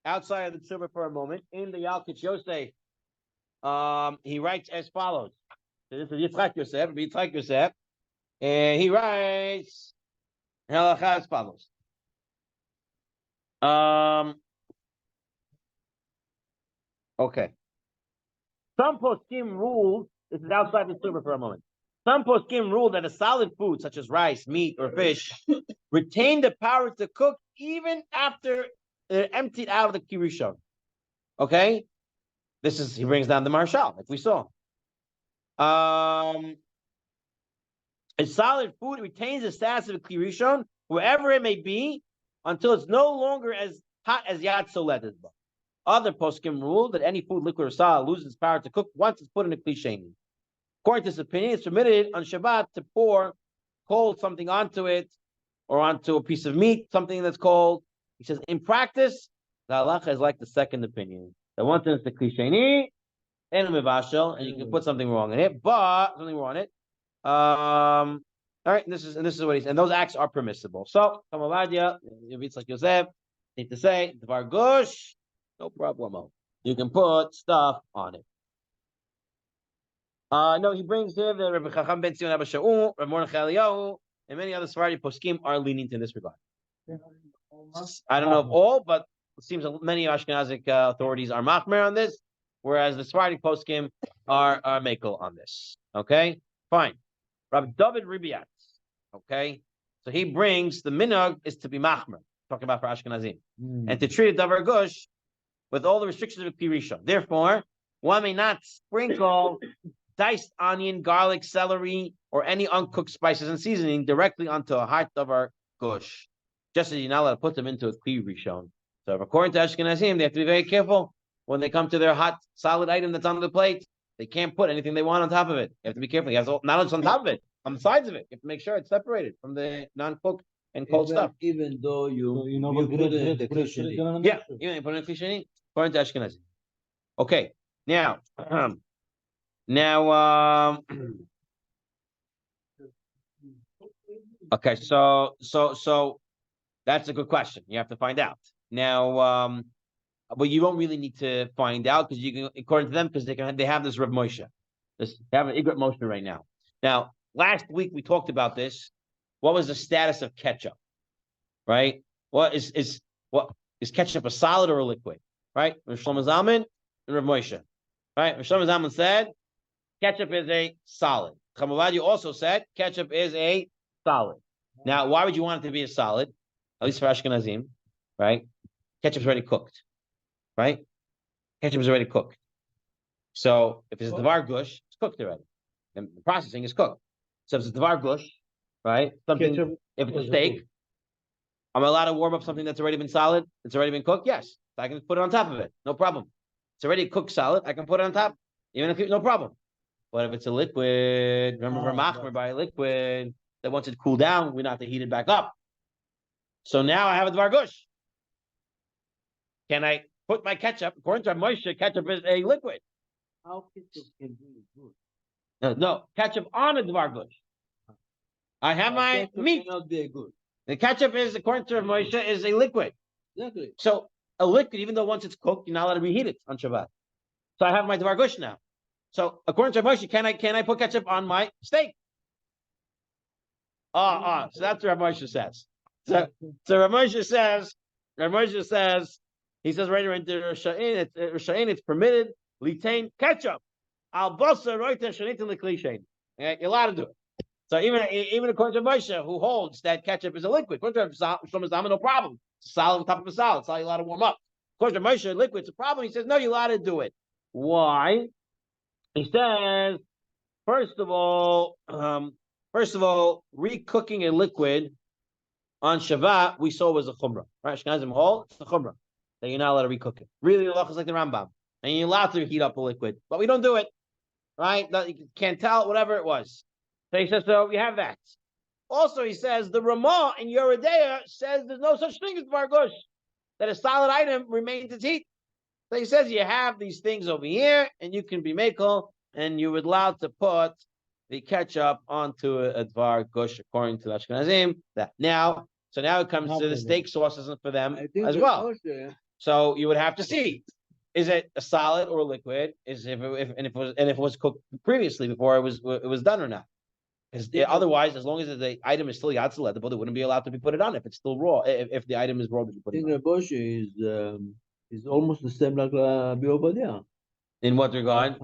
of the Tzurba for a moment. In the Yalkut Yosef, he writes as follows. So this is Yitzchak Yosef, and he writes halacha as follows. Okay. Some poskim rule, this is outside the Tzurba for a moment. Some poskim rule that a solid food, such as rice, meat, or fish, retain the power to cook even after they're emptied out of the kirishon. Okay? He brings down the marshal, like we saw. A solid food retains the status of a kirishon, wherever it may be, until it's no longer as hot as Yad Soleded. Other poskim rule that any food, liquid, or solid loses its power to cook once it's put in a klisheni. According to this opinion, it's permitted on Shabbat to pour cold something onto it or onto a piece of meat, something that's cold. He says, in practice, the halacha is like the second opinion. That once it's the klisheni and a mivashel, and you can put something wrong in it, All right, this is what he's, and those acts are permissible. So, Kamaladia, it's like Yosef, need to say, Dvar Gush, no problemo. You can put stuff on it. No, he brings here the Rabbi Chacham ben Zion Abba Shaul, Rabbi Mordechai Eliyahu, and many other Sephardi poskim are lenient in this regard. I don't know if all, but it seems that many Ashkenazic authorities are machmer on this, whereas the Sephardi poskim are makel on this. Okay, fine. Rabbi David Ribiat. Okay, so he brings the minhag is to be machmer, talking about for Ashkenazim, and to treat a davar gush with all the restrictions of a pirisha. Therefore, one may not sprinkle diced onion, garlic, celery, or any uncooked spices and seasoning directly onto a hot davar gush, just as you're not allowed to put them into a kli rishon. So, according to Ashkenazim, they have to be very careful when they come to their hot, solid item that's on the plate. They can't put anything they want on top of it. You have to be careful. You have to, not just on top of it, on the sides of it. You have to make sure it's separated from the non-cooked and cold stuff.
Even though you put it in the kitchen.
Yeah, even you put it in the kitchen, according to Ashkenazim. Okay, now, okay, so that's a good question. You have to find out. Now, but you don't really need to find out because you can, according to them, because they have this Rav Moshe. They have an Igrat Moshe right now. Now, last week we talked about this. What was the status of ketchup? Right? What is ketchup a solid or a liquid? Right? Rav Shlomo Zalman and Rav Moshe. Right? Rav Shlomo Zalman said ketchup is a solid. Chamavadi also said ketchup is a solid. Now, why would you want it to be a solid? At least for Ashkenazim, right? Ketchup's already cooked, right? Ketchup is already cooked. So if it's a davar gush, it's cooked already. And the processing is cooked. So if it's a davar gush, right? Something, if it's a steak, I'm allowed to warm up something that's already been solid, it's already been cooked? Yes. I can put it on top of it. No problem. It's already cooked solid, I can put it on top, even if no problem. But if it's a liquid, remember we're machmer by a liquid, that once it cooled down, we don't have to heat it back up. So now I have a davar gush. Can I put my ketchup? According to Moshe, ketchup is a liquid.
How ketchup can be good?
No, ketchup on a davar gush. I have my meat.
Cannot be good.
The ketchup is, according to Moshe, is a liquid.
Exactly.
So a liquid, even though once it's cooked, you're not allowed to reheat it on Shabbat. So I have my davar gush now. So according to Moshe, can I put ketchup on my steak? So that's what Rav Moshe says. So Rav Moshe says, he says right around the Rishayim, it's permitted, litain ketchup. Al basa roita shanitin l'klishain. You're allowed to do it. So even according to Moshe, who holds that ketchup is a liquid, according to Shlomo Zalman, no problem. It's solid on top of a solid. It's all you're allowed to warm up. According to Moshe, liquid's a problem. He says, no, you're allowed to do it. Why? He says, first of all, recooking a liquid on Shabbat, we saw was a chumrah. Right? Ashkenazim hold, it's a chumrah. That you're not allowed to recook it. Really, the halacha is like the Rambam. And you're allowed to heat up a liquid. But we don't do it. Right? You can't tell, whatever it was. So he says, so we have that. Also, he says, the Ramah in Yeridea says there's no such thing as davar gush. That a solid item remains its heat. So he says you have these things over here, and you can be makel, and you would allowed to put the ketchup onto a davar gush according to Ashkenazim. Now it comes to the steak sauces for them as well. So you would have to see: is it a solid or a liquid? If it was cooked previously before it was done or not? Otherwise, as long as the item is still yatzal, they wouldn't be allowed to be put it on if it's still raw. If the item is raw, to be put it on.
Is almost the same like Biobadia.
In what regard?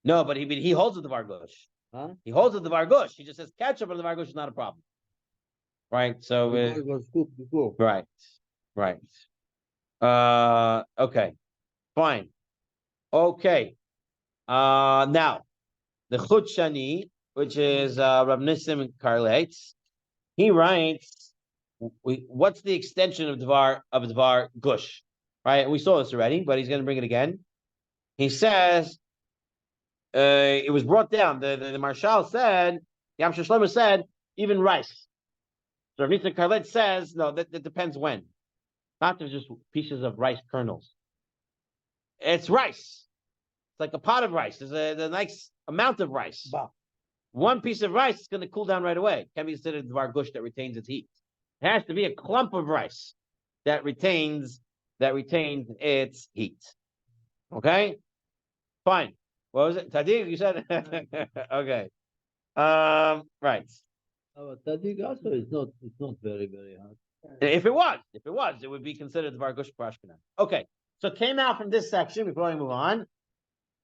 No, but he holds the davar gush.
Huh?
He holds the davar gush. He just says ketchup on the davar gush is not a problem. Right. So
it was cooked before.
Right. Okay. Fine. Okay. Now the Chut Shani, which is Rav Nissim Karleitz, he writes, what's the extension of davar gush? Right, we saw this already, but he's going to bring it again. He says it was brought down. The Marshal said, Yam Shlomo said, even rice. So Rav Nissim Karleitz says, no, that depends when. Not just pieces of rice kernels. It's rice. It's like a pot of rice. There's a nice amount of rice.
Bah.
One piece of rice is going to cool down right away. It can't be considered davar gush that retains its heat. It has to be a clump of rice that retains its heat. Okay? Fine. What was it? Tadig, you said? Okay. Right.
Tadig also is not very, very hard.
If it was, it would be considered Dvar Gush Prashkina. Okay. So came out from this section before I move on.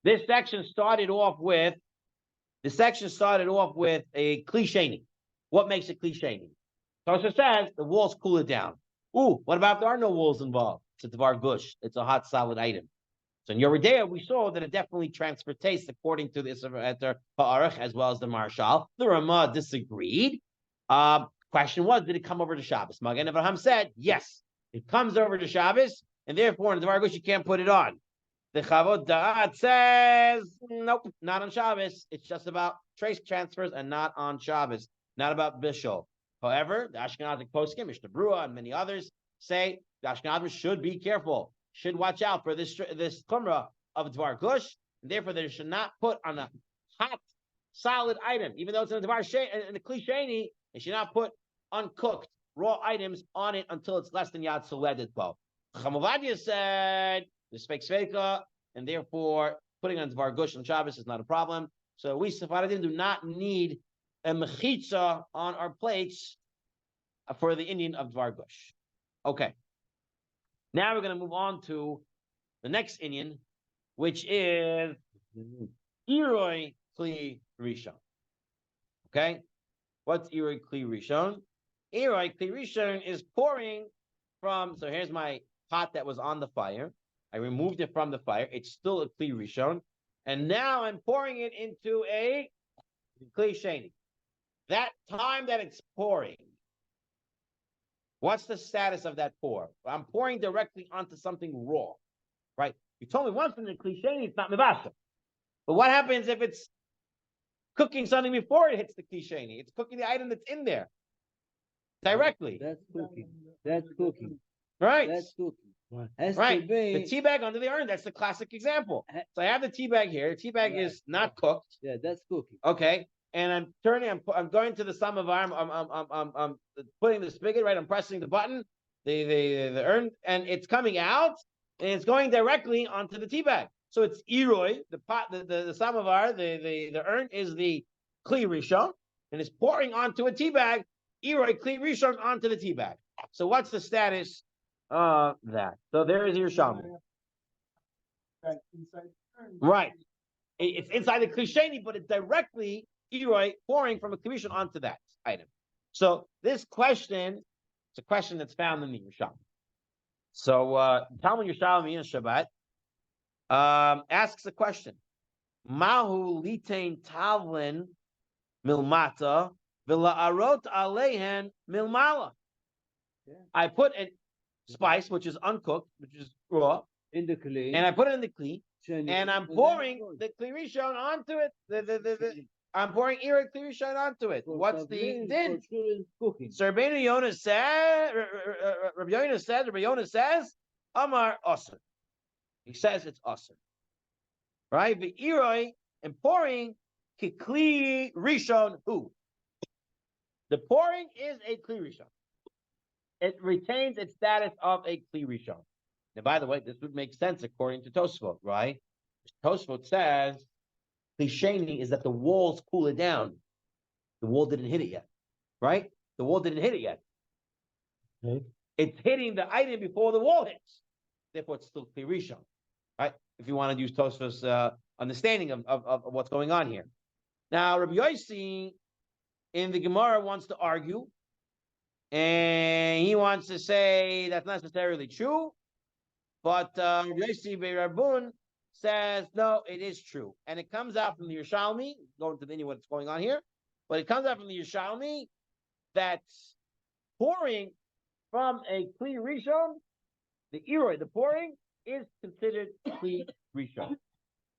This section started off with a klisheni. What makes a klisheni? So it says the walls cool it down. Ooh, what about if there are no walls involved? It's a Dvar Gush. It's a hot, solid item. So in Yoredea, we saw that it definitely transferred taste according to the Isser Ha'arach as well as the Marshal. The Ramah disagreed. Question was, did it come over to Shabbos? Magen Avraham said, yes, it comes over to Shabbos, and therefore in the Dvar Gush you can't put it on. The Chavod Da'at says, nope, not on Shabbos. It's just about trace transfers and not on Shabbos, not about Bishul. However, the Ashkenazic poskim, Mishnah Brura, and many others say the Ashkenazim should be careful, should watch out for this chumrah of Dvar Gush, and therefore they should not put on a hot, solid item, even though it's in the Dvar in the Klisheni, they should not put uncooked raw items on it until it's less than Yad Soleded 12. Chamovadia said this fake sveika, and therefore putting on Dvar Gush on Shabbos is not a problem. So we Sephardim do not need a mechitza on our plates for the Indian of Dvar Gush. Okay. Now we're going to move on to the next Indian, which is Iroi Kli Rishon. Okay? What's Iroi Kli Rishon? Iroi Kli Rishon is pouring from, so here's my pot that was on the fire. I removed it from the fire. It's still a Kli Rishon. And now I'm pouring it into a Kli Sheni. That time that it's pouring, what's the status of that pour? I'm pouring directly onto something raw, right? You told me once in the Kli Sheni, it's not mivasha. But what happens if it's cooking something before it hits the Kli Sheni? It's cooking the item that's in there directly.
That's cooking. That's cooking.
Right.
That's cooking. Has
Right.
to be,
The tea bag under the urn, that's the classic example. So I have the tea bag here. The tea bag is not cooked.
yeah, that's cooking.
Okay. And I'm going to the samovar. I'm putting the spigot, right? I'm pressing the button, the urn, and it's coming out, and it's going directly onto the tea bag. So it's Iroi, the pot, the samovar, the urn is the Kli Rishon, and it's pouring onto a tea bag. Iroi Kli Rishon onto the tea bag. So what's the status of that? So there is your Shalom. Right. It's inside the Kli Sheni, but it's directly Iroi pouring from a Kli Rishon onto that item. So this question, it's a question that's found in the Yerushalmi. So Talmud Yerushalmi in Shabbat asks a question: Mahu litain tavlin milmata v'la'arot alehen milmala. I put a spice which is uncooked, which is raw,
in the Kli,
and I put it in the Kli, and I'm pouring the Kli Rishon onto it. I'm pouring Iroi Kli Rishon onto it. What's the din?
Cooking.
So Rabbi Yonah says, Amar Aser. He says it's Aser. Right? The Iroi and pouring Kli Rishon who? The pouring is a Kli Rishon. It retains its status of a Kli Rishon. Now, by the way, this would make sense according to Tosfot, right? Tosfot says Kli Sheni is that the walls cool it down. The wall didn't hit it yet, right? The wall didn't hit it yet. Okay. It's hitting the item before the wall hits. Therefore, it's still Kli Rishon, right? If you want to use Tosfot's understanding of what's going on here. Now, Rabbi Yossi in the Gemara wants to argue, and he wants to say that's not necessarily true, but Rabbi Yossi Be'Rabun says, no, it is true. And it comes out from the Yerushalmi, going to the what's going on here, but it comes out from the Yerushalmi that pouring from a Kli Rishon, the Iroi, the pouring, is considered Kli Rishon.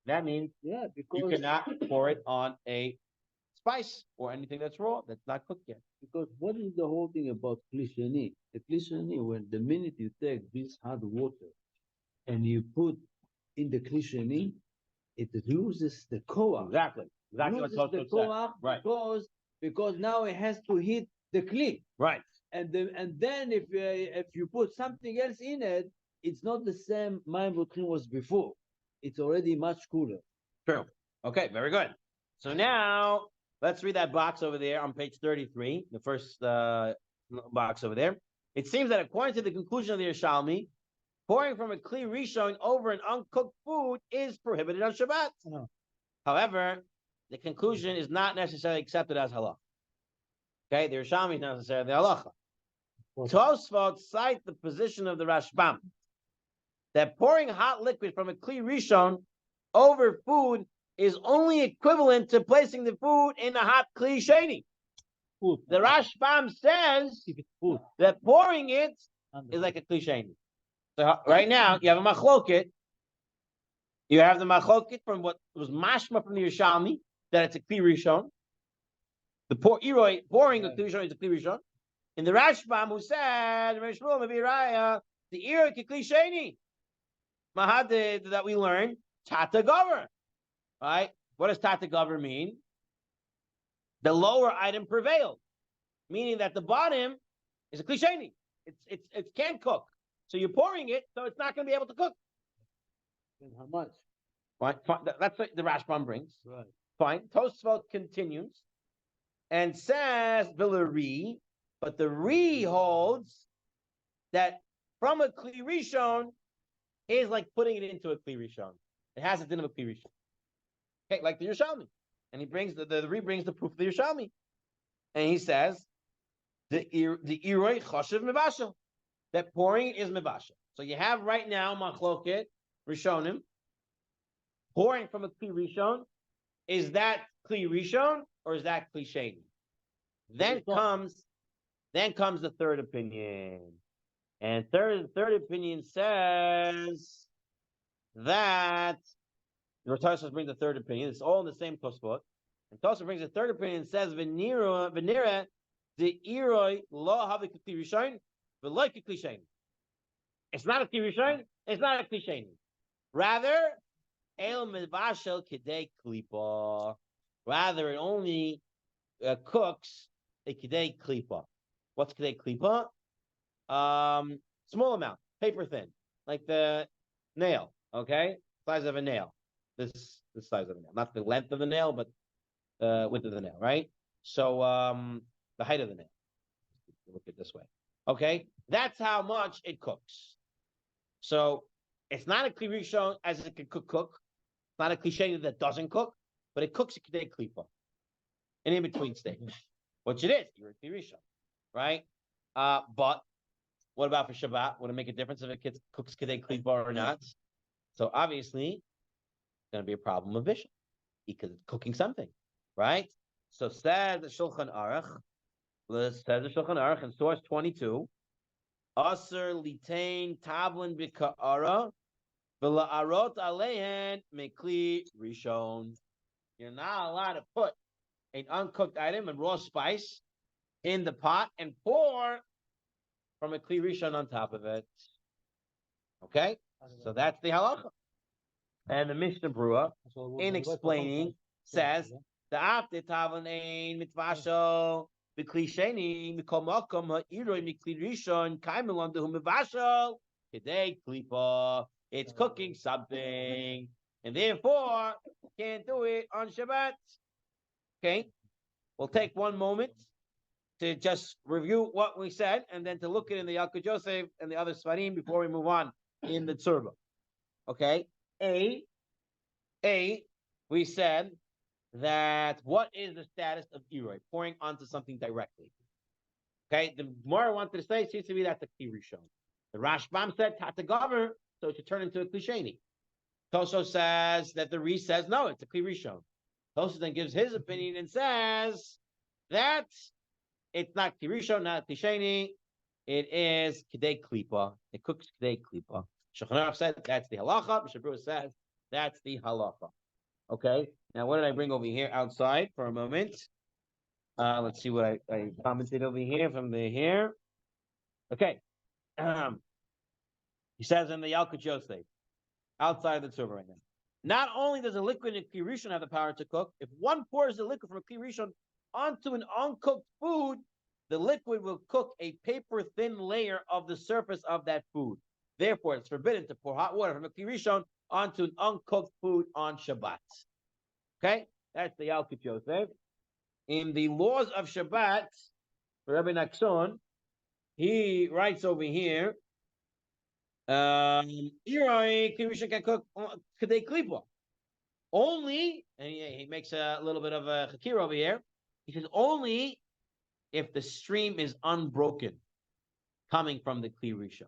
That means
because
you cannot pour it on a spice or anything that's raw, that's not cooked yet.
Because what is the whole thing about Kli Sheni? The Kli Sheni, when the minute you take this hot water and you put in the Kli Sheni, it loses the koach.
Exactly what
Loses
Tosfot
the
said.
koach
Right.
because now it has to hit the Kli.
Right.
And then if you put something else in it, it's not the same Mayim Votrim was before. It's already much cooler.
True. Okay, very good. So now let's read that box over there on page 33, the first box over there. It seems that according to the conclusion of the Yerushalmi, pouring from a Kli Rishon over an uncooked food is prohibited on Shabbat.
No.
However, the conclusion is not necessarily accepted as halach. Okay, the Yerushalmi is not necessarily the halacha. Tosfot cite the position of the Rashbam that pouring hot liquid from a Kli Rishon over food is only equivalent to placing the food in a hot Kli Sheni. The Rashbam says that pouring it is like a Kli Sheni. So right now you have a machloket. You have the machloket from what was mashma from the Yerushalmi that it's a Kli Rishon. The pouring a Kli Rishon is a Kli Rishon. In the Rashbam who said the Iroi Kli Sheni. Mahadid that we learned Tata Gover. Right? What does Tata Gover mean? The lower item prevailed, meaning that the bottom is a Kli Sheni. It can't cook. So you're pouring it, so it's not going to be able to cook.
And how much?
Fine. That's what the Rashbam brings.
Right.
Fine. Tosfot continues and says Vilari, but the Re holds that from a Kli Rishon is like putting it into a Kli Rishon. It has a din of a Kli Rishon. Okay, like the Yerushalmi. And he brings the Re brings the proof of the Yerushalmi. And he says the Iroi Choshev Mevashel. That pouring is Mevashel. So you have right now Machloket Rishonim. Pouring from a Kli Rishon, is that Kli Rishon or is that Kli Sheni? Then comes the third opinion. And third opinion says that the Tosfos brings the third opinion. It's all in the same Tosfot. And Tosfos brings the third opinion and says Venira the Iroi lo have Kli Rishon, but like a Kli Sheni. It's not a Kli Rishon, it's not a Kli Sheni. Rather, El Mevashel Kidei Klipa. Rather, it only cooks a Kidei Klipa. What's Kidei Klipa? Small amount, paper thin, like the nail. Okay, size of a nail. This size of a nail, not the length of the nail, but the width of the nail. Right. So the height of the nail. Look at it this way. Okay, that's how much it cooks. So it's not a Kli Rishon as it can cook. It's not a Kli Sheni that doesn't cook, but it cooks a Kidei Klipa. An in-between stage. Which it is, you're a Kli Rishon, right? But what about for Shabbat? Would it make a difference if it cooks Kidei Klipa or not? So obviously, it's going to be a problem of Bishul because it's cooking something, right? So says the Shulchan Aruch in source 22, Aser litain tavlin b'ka'ara v'la'arot alehen mekli rishon. You're not allowed to put an uncooked item and raw spice in the pot and pour from a kli rishon on top of it. Okay, so that's the halacha. And the Mishnah Brura, in explaining, says the after tavlin ein mitvashel b'kli sheni mikol makom ha'iroi mikli rishon kaimel ondehu mivashel kidei klipa. It's cooking something, and therefore can't do it on Shabbat. Okay, we'll take one moment to just review what we said, and then to look at in the Yalkut Yosef and the other Svarim before we move on in the Tzurba. Okay, we said that what is the status of Iroi, pouring onto something directly? Okay, the Gemara wanted to say seems to be that's a Kli Rishon. The Rashbam said Tata Gover, so it should turn into a Kli Sheni. Toso says that the Re says no, it's a Kli Rishon. Toso then gives his opinion and says that it's not Kli Rishon, not Kli Sheni. It is Kidei Klipa. It cooks Kidei Klipa. Shulchan Aruch said that's the halacha. Mishnah Brura says that's the halacha. Okay. Now, what did I bring over here outside for a moment? Let's see what I commented over here from the here. Okay. He says in the Yalkut Yosef, outside of the Tzurba right now. Not only does a liquid in Kli Rishon have the power to cook, if one pours the liquid from a Kli Rishon onto an uncooked food, the liquid will cook a paper-thin layer of the surface of that food. Therefore, it's forbidden to pour hot water from a Kli Rishon onto an uncooked food on Shabbat. Okay, that's the Yalkut Yosef. In the laws of Shabbat, Rabbi Nachson, he writes over here, Iroi Kirisha can cook Kadei Klipa. Only, and he makes a little bit of a chakir over here. He says only if the stream is unbroken, coming from the Kli Rishon.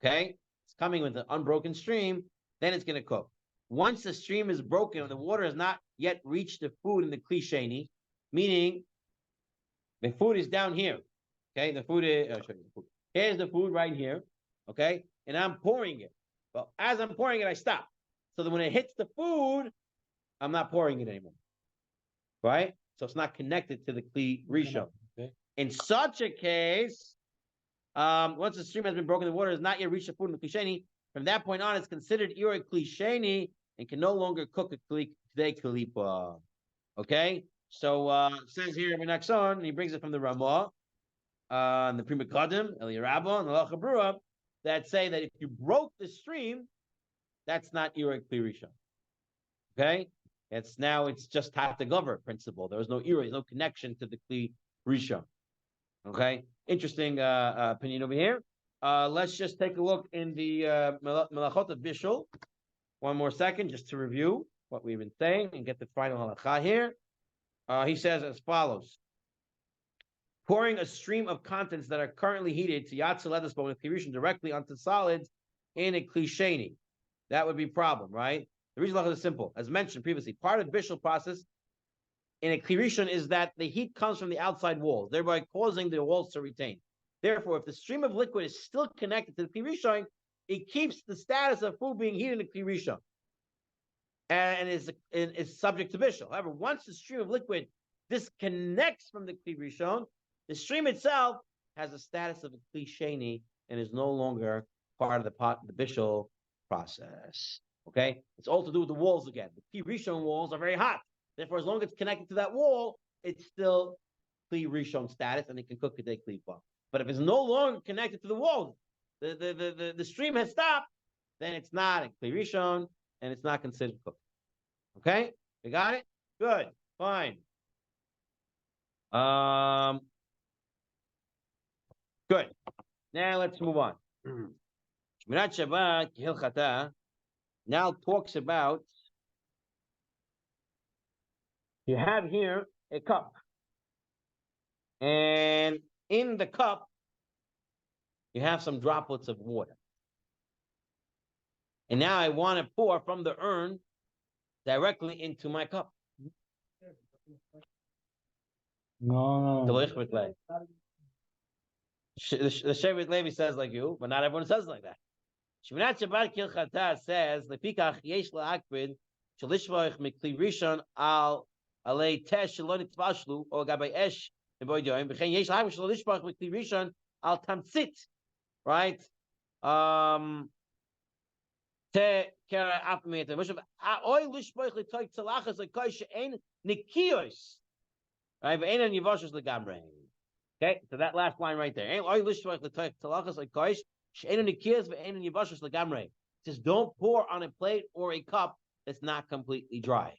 Okay, it's coming with an unbroken stream, then it's going to cook. Once the stream is broken, the water has not yet reached the food in the Kli Sheni, meaning the food is down here. Okay, the food is. I'll show you the food. Here's the food right here. Okay, and I'm pouring it. Well, as I'm pouring it, I stop. So that when it hits the food, I'm not pouring it anymore. Right? So it's not connected to the Kli Rishon. Okay. In such a case, once the stream has been broken, the water has not yet reached the food in the Kli Sheni. From that point on, it's considered Ira Kli Sheni and can no longer cook a Kli Kalipa. Okay? So it says here in Nachson, he brings it from the Ramah, and the Prima Kadim, Eliyarabah, and the Lacha Brura, that say that if you broke the stream, that's not Ira Kli Rishon. Okay? It's just Tatagover principle. There was no Ira, no connection to the Kli Rishon. Okay? Interesting opinion over here. Let's just take a look in the Melachot of Bishul. One more second, just to review what we've been saying and get the final halakha here. He says as follows: pouring a stream of contents that are currently heated to Yatzaledasbo and Kirishon directly onto solids in a Kli Sheni. That would be a problem, right? The reason is simple. As mentioned previously, part of the Bishul process in a Kli Rishon is that the heat comes from the outside walls, thereby causing the walls to retain. Therefore, if the stream of liquid is still connected to the Kli Rishon, it keeps the status of food being heated in the Kli Rishon and is subject to Bishul. However, once the stream of liquid disconnects from the Kli Rishon, the stream itself has a status of a Kli Sheni and is no longer part of the Bishul process. Okay? It's all to do with the walls again. The Kli Rishon walls are very hot. Therefore, as long as it's connected to that wall, it's still Kli Rishon status and it can cook Kedei Klipa. But if it's no longer connected to the wall, the stream has stopped, then it's not a Kli Rishon and it's not considered cooked. Okay? You got it? Good. Fine. Good. Now let's move on. Shmirat Shabbat Hilchata now talks about, you have here a cup, and in the cup you have some droplets of water, and now I want to pour from the urn directly into my cup.
No.
The Shevet Levi says like you, but not everyone says like that. Shminat Shabbat Kilchata says, "Lepikach yesh la'akbid shalishvach mikli rishon al alei tesh shelo nitvashlu or gabay esh neboydoim b'chein yesh la'akbid shalishvach mikli rishon al tamtzit." Right? Te kera afmeit. Moshe oy lishvach letoy tzalachas lekoy she'en nikiyos. Right? Ve'enan yivashos legamrei. Okay, so that last line right there. It says, don't pour on a plate or a cup that's not completely dry.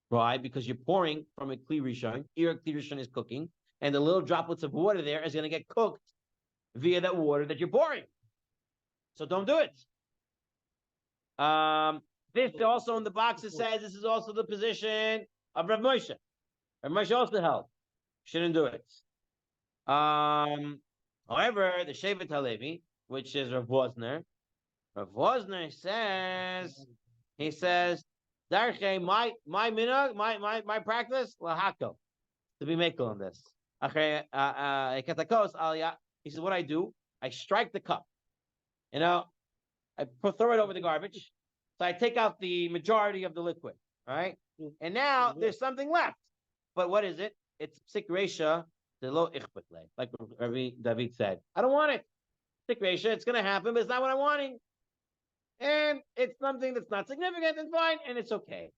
Why? Because you're pouring from a Kli Rishon. Here, Kli Rishon is cooking, and the little droplets of water there is going to get cooked via that water that you're pouring. So don't do it. This also in the box it says this is also the position of Rav Moshe. Rav Moshe also held. Shouldn't do it. However, the Shevet Halevi, which is Rav Wozner says, he says, Darche, my minhag, my practice, lahako, to be makel on this. He says, what I do, I strike the cup. You know, I throw it over the garbage. So I take out the majority of the liquid, right? And now there's something left. But what is it? It's psik resha. Like Rabbi David said, I don't want it. It's going to happen, but it's not what I'm wanting. And it's something that's not significant and fine, and it's okay.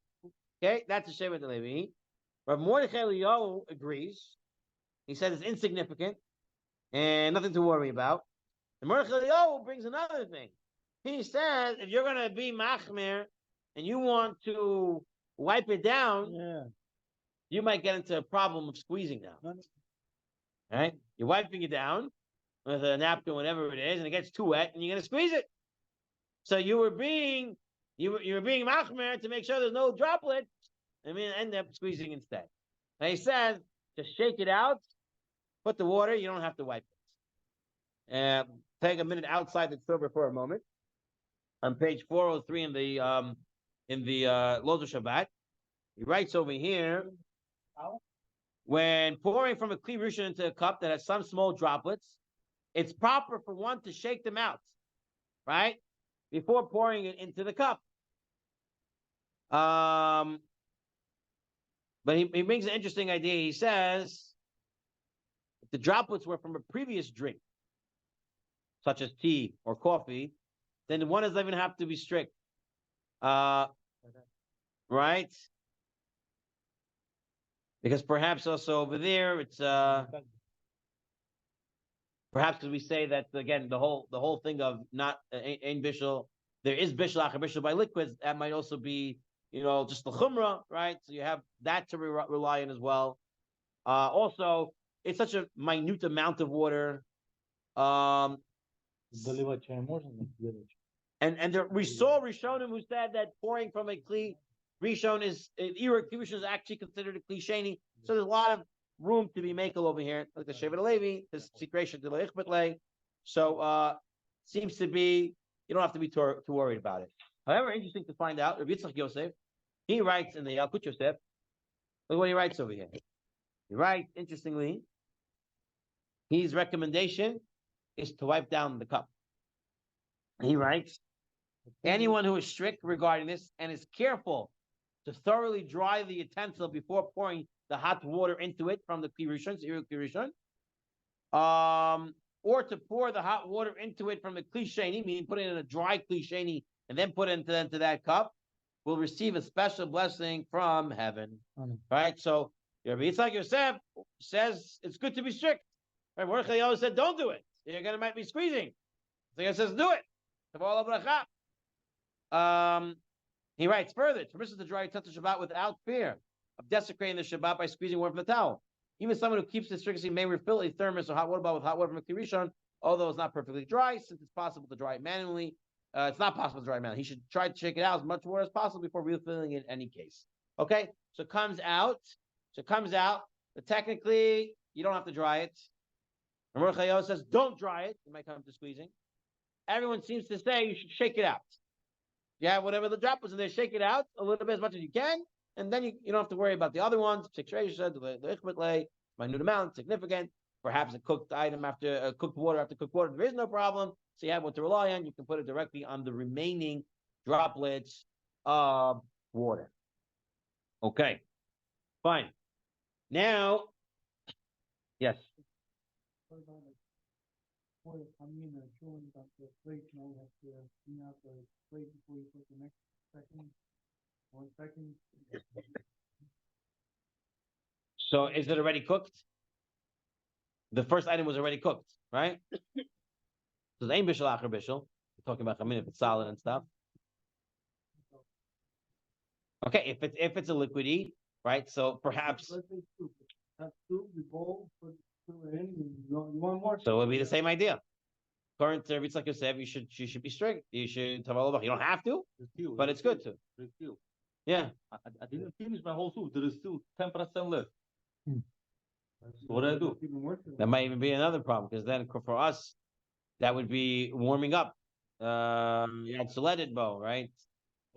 Okay, that's a Shevet Levi. Rav Mordechai Eliyahu agrees. He said it's insignificant and nothing to worry about. The Mordechai Eliyahu brings another thing. He says if you're going to be machmir and you want to wipe it down,
Yeah.
you might get into a problem of squeezing now. Right? You're wiping it down with a napkin, whatever it is, and it gets too wet, and you're gonna squeeze it. So you were being machmer to make sure there's no droplets, and we end up squeezing instead. And he says, just shake it out, put the water, you don't have to wipe it. And take a minute outside the Tzurba for a moment. On page 403 in the Lozo Shabbat, he writes over here, when pouring from a kli rishon into a cup that has some small droplets, it's proper for one to shake them out, right? Before pouring it into the cup. But he brings an interesting idea. He says, if the droplets were from a previous drink, such as tea or coffee, then one doesn't even have to be strict. Right? Because perhaps also over there, it's perhaps as we say that again, the whole thing of not ein bishul, there is bishul acher bishul by liquids. That might also be, just the chumrah, right? So you have that to rely on as well. Also, it's such a minute amount of water. And we saw Rishonim who said that pouring from a kli rishon is actually considered a kli sheni. So there's a lot of room to be makel over here, like the Shevet Levi, the secretion to the Ichbetlei. So seems to be you don't have to be too worried about it. However, interesting to find out, Rabbi Yitzchak Yosef, he writes in the Yalkut Yosef. Look what he writes over here. He writes, interestingly, his recommendation is to wipe down the cup. He writes, anyone who is strict regarding this and is careful to thoroughly dry the utensil before pouring the hot water into it from the kli rishon, or to pour the hot water into it from the kli sheni, meaning put it in a dry kli sheni and then put it into that cup, will receive a special blessing from heaven. Right? So Rabbi Yitzchak Yosef says it's good to be strict. Right? Mordechai always said, don't do it. You're gonna might be squeezing. So he says, do it. He writes further, it's permissible to dry utensil Shabbat without fear of desecrating the Shabbat by squeezing water from the towel. Even someone who keeps the strictly may refill a thermos or hot water bottle with hot water from a kli rishon, although it's not perfectly dry, since it's possible to dry it manually. It's not possible to dry it manually. He should try to shake it out as much water as possible before refilling it in any case. Okay, so it comes out. But technically, you don't have to dry it. And Mordechai says, don't dry it. It might come to squeezing. Everyone seems to say you should shake it out. You have whatever the drop was in there, shake it out a little bit as much as you can, and then you don't have to worry about the other ones. The ichbetlei, minute amount, significant. Perhaps a cooked item after cooked water, there is no problem. So you have what to rely on. You can put it directly on the remaining droplets of water. Okay, fine. Now, yes. So is it already cooked? The first item was already cooked, right? So the ein bishul acher bishul. We're talking about if it's solid and stuff. Okay, if it's a liquidy, right? So perhaps. So it would be the same idea. According to Rabbi Yitzchak Yosef, you should be strict. You should you don't have to, but it's good to. Yeah.
I didn't finish my whole soup. There is still 10% left. So what do I do?
That might even be another problem because then for us, that would be warming up. You had selected bow, right?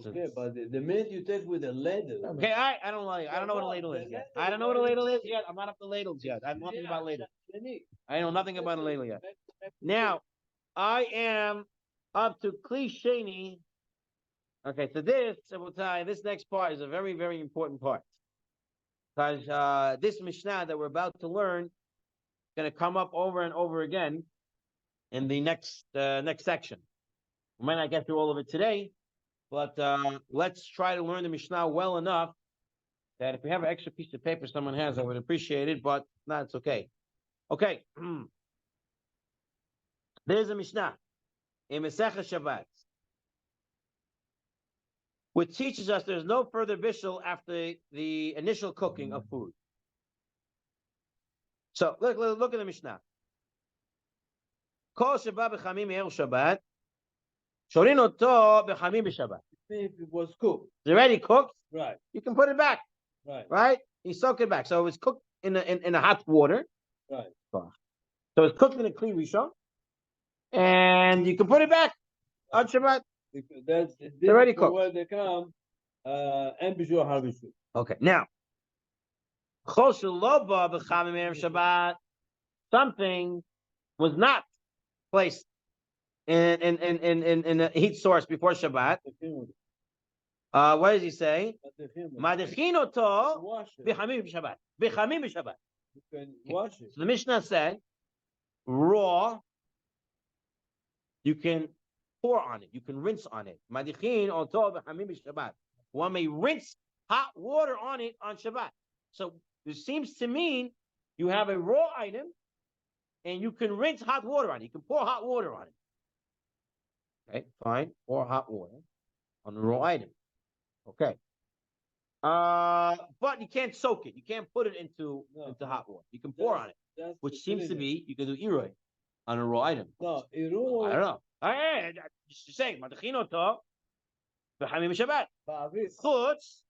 Okay, but the minute you take with a ladle.
Okay, I don't know what a ladle is yet. I don't know what a ladle is yet. I'm not up to ladles yet. I know nothing about ladles. I know nothing about a ladle yet. Now, I am up to kli sheni. Okay, so this next part is a very, very important part. Because this Mishnah that we're about to learn is going to come up over and over again in the next section. We might not get through all of it today, but let's try to learn the Mishnah well enough that if we have an extra piece of paper someone has, I would appreciate it, but no, it's okay. Okay. There's a Mishnah in Masechah Shabbat. which teaches us there's no further bishul after the initial cooking of food. So look at the Mishnah. Kol sheba b'chamim erev Shabbat, shorin oto b'chamim b'Shabbat.
If it was cooked,
It's already cooked.
right,
You can put it back.
right.
You soak it back. So it was cooked in a hot water.
Right.
So it's cooked in a kli rishon, and you can put it back on Shabbat.
Because that's
already
for
cooked.
where they come, and bishul har bishul.
Okay, now chol shelo ba b'chamim erev Shabbat. Something was not placed in a heat source before Shabbat. What does he say? Madechin oto
Wash it.
b'chamim b'Shabbat. B'chamim b'Shabbat.
You can wash it.
So the Mishnah said, raw, you can pour on it, you can rinse on it. Madichin oto b'chamim b'Shabbat. One may rinse hot water on it on Shabbat. So this seems to mean you have a raw item and you can rinse hot water on it. You can pour hot water on it. Okay, fine. Pour hot water on the raw item. Okay. But you can't soak it. You can't put it into hot water. You can pour on it,
That's
which
the
seems to
thing.
be you can do iroi on a raw item.
No,
I don't know. Just saying, madachinoto, v'chamim b'Shabbat.
ba'avis.
Chutz.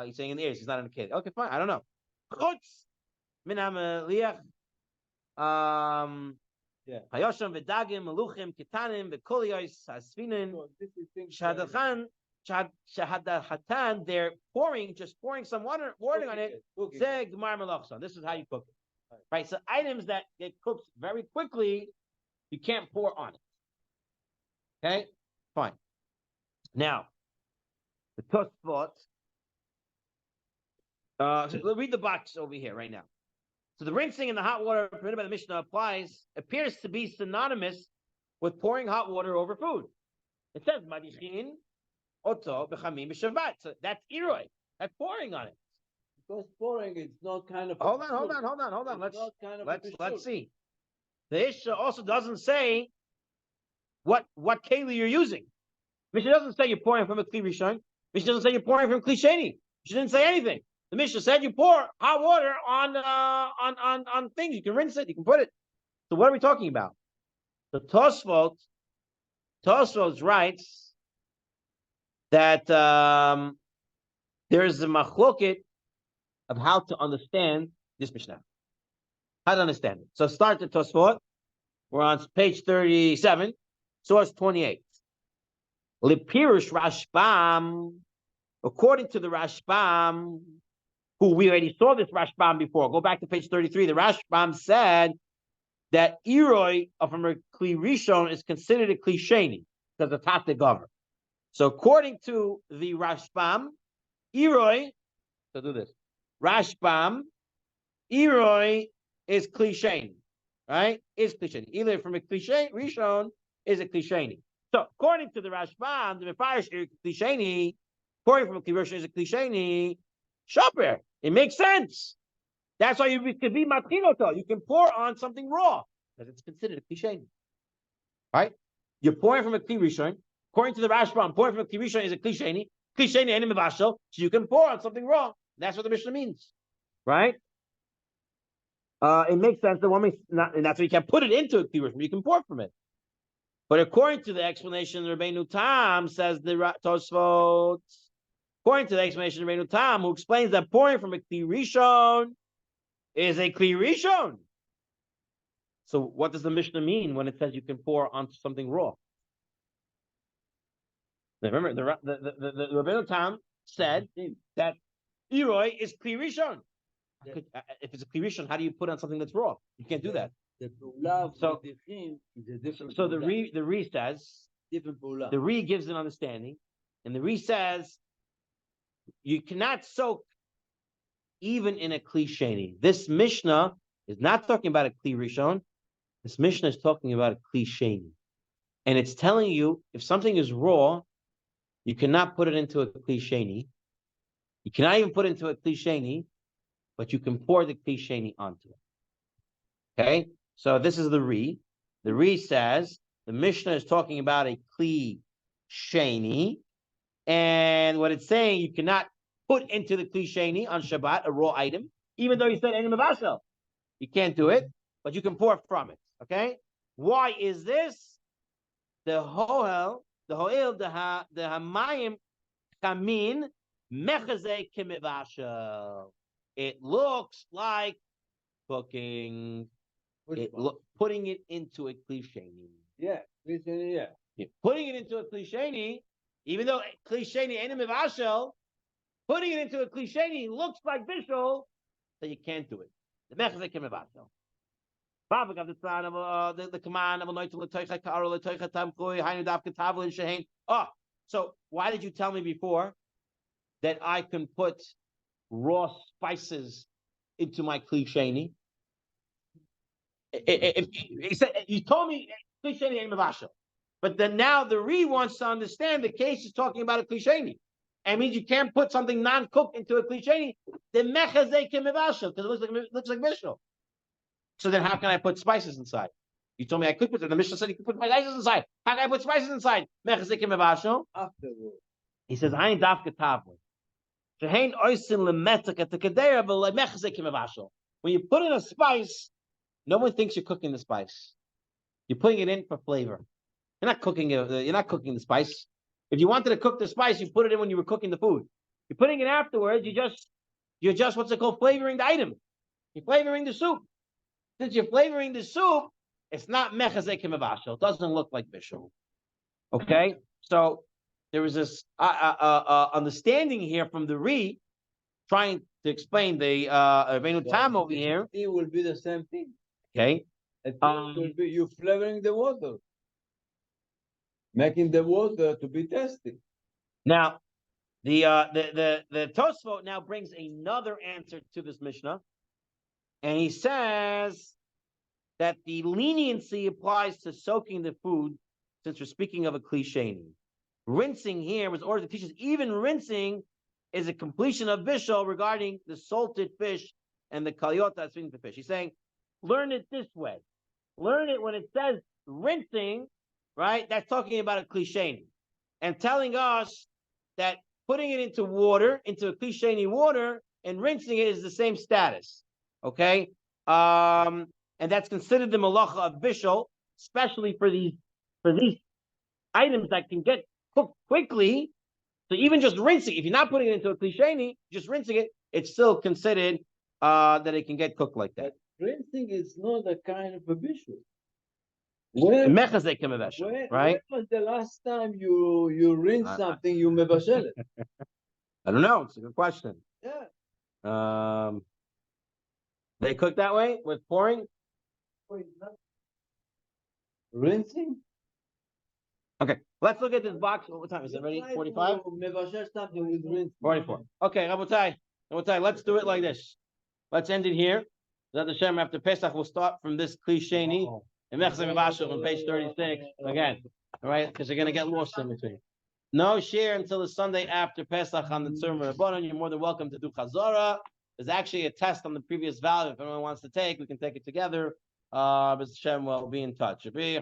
He's saying in the ears. He's not in the kid. Okay, fine. I don't know. Chutz min hameliach. Hayosham v'dagim meluchim kitanim v'koliyos hasvinin
So this is things
shahadachatan. They're just pouring some water on it.
Cooking.
Zeg gemar melachson. This is how you cook it. Right. So items that get cooked very quickly, you can't pour on it. Okay, fine. Now, the Tosfot. So we'll read the box over here right now. So the rinsing in the hot water permitted by the Mishnah appears to be synonymous with pouring hot water over food. It says madichin oto b'chamim b'Shabbat. So that's iroi. That's pouring on it.
Because pouring is not kind of.
Hold on. Let's see. The Isha also doesn't say what keli you're using. Mishnah doesn't say you're pouring from a kli rishon. Mishnah doesn't say you're pouring from kli sheni. She didn't say anything. The Mishnah said you pour hot water on things. You can rinse it. You can put it. So what are we talking about? The Tosfot writes that there is a machloket of how to understand this Mishnah. How to understand it. So start the Tosfot. We're on page 37, source 28. Lipirush Rashbam, according to the Rashbam, who we already saw this Rashbam before. Go back to page 33. The Rashbam said that iroi from a kli rishon is considered a kli sheni because it's hot to govern. So according to the Rashbam, iroi, so do this. Rashbam, iroi is kli sheni, right? Is kli sheni. Either from a kli rishon is a kli sheni. So according to the Rashbam, the Mefarish kli sheni, pouring from a kli rishon is a kli sheni. Shaper. It makes sense. That's why you can be matrinoto. You can pour on something raw because it's considered a kli sheni. Right? You're pouring from a kli rishon. According to the Rashbam, pouring from a kli rishon is a kli sheni. Kli sheni and mevashel, so you can pour on something raw. That's what the Mishnah means, right? It makes sense that and that's why you can't put it into a kli rishon. You can pour from it. But according to the explanation, Rabbeinu Tam says the Tosfot. According to the explanation of Rabbeinu Tam, who explains that pouring from a kli rishon is a kli rishon. So what does the Mishnah mean when it says you can pour onto something raw? Remember, the Rabbeinu Tam said that iroi is kli rishon. If it's a kli rishon, how do you put on something that's raw? You can't do that.
The pula
So-
is a different.
So the
pula.
Re says,
Different pula.
the Re gives an understanding, and the Re says you cannot soak even in a kli sheni. This Mishnah is not talking about a kli rishon. This Mishnah is talking about a kli sheni, and it's telling you if something is raw, you cannot put it into a kli sheni. You cannot even put it into a kli sheni, but you can pour the kli sheni onto it. Okay, so this is the Re. The Re says the Mishnah is talking about a kli sheni, And what it's saying, you cannot put into the Kli Sheni on Shabbat a raw item, even though you said Enim Mevashel. You can't do it, but you can pour from it. Okay? Why is this? The Hoel, the Hamayim Kamin Mechazeh Kimivashel. It looks like cooking. Putting it into a Kli Sheni.
Yeah, Kli Sheni, yeah.
Putting it into a Kli Sheni, even though Kli Sheni Enim Mevashel, putting it into a Kli Sheni looks like Bishul, so you can't do it. The Mechazeh Kimivashel. The command of so why did you tell me before that I can put raw spices into my Kli Sheni? You told me Kli Sheni ain't Mevashel, but then now the Re wants to understand the case is talking about a Kli Sheni. It means you can't put something non-cooked into a Kli Sheni. The Mechazeh Kimivashel because it looks like Bishul. So then how can I put spices inside? You told me I could put it. The Mishnah said you could put spices inside. How can I put spices inside?
Afterwards.
He says, I ain't dafka tavli. When you put in a spice, no one thinks you're cooking the spice. You're putting it in for flavor. You're not cooking it. You're not cooking the spice. If you wanted to cook the spice, you put it in when you were cooking the food. You're putting it afterwards. You're just what's it called? Flavoring the item. You're flavoring the soup. Since you're flavoring the soup, it's not mechazeh kimavashel. It doesn't look like bishul. Okay, so there is this understanding here from the Re, trying to explain the Rabbeinu Tam over here.
It will be the same thing.
Okay,
Will be you flavoring the water, making the water to be tasty.
Now, the Tosfot now brings another answer to this Mishnah. And he says that the leniency applies to soaking the food, since we're speaking of a Kli Sheni. Rinsing here was ordered to teach us even rinsing is a completion of Bishul regarding the salted fish and the kaliyot that's feeding the fish. He's saying, learn it this way. Learn it when it says rinsing, right? That's talking about a Kli Sheni. And telling us that putting it into water, into a Kli Sheni water, and rinsing it is the same status. Okay, and that's considered the malacha of bishul, especially for these items that can get cooked quickly. So even just rinsing, if you're not putting it into a Kli Sheni, just rinsing it, it's still considered that it can get cooked like that.
But rinsing is not a kind of a bishul.
Mechazeh kimavashel, right?
When was the last time you rinse something, you mevashel it?
I don't know. It's a good question.
Yeah.
They cook that way with pouring.
Rinsing.
Okay, let's look at this box. What time is it? Ready? 45? 44. Okay, Rabotai, let's do it like this. Let's end it here. Zat Hashem, after Pesach, we'll start from this Kli Sheni and Mechazeh Mevashel on page 36 again. All right, because you're going to get lost in between. No share until the Sunday after Pesach on the Tzurba. You're more than welcome to do Chazorah. There's actually a test on the previous value. If anyone wants to take, we can take it together. But Hashem will be in touch. If you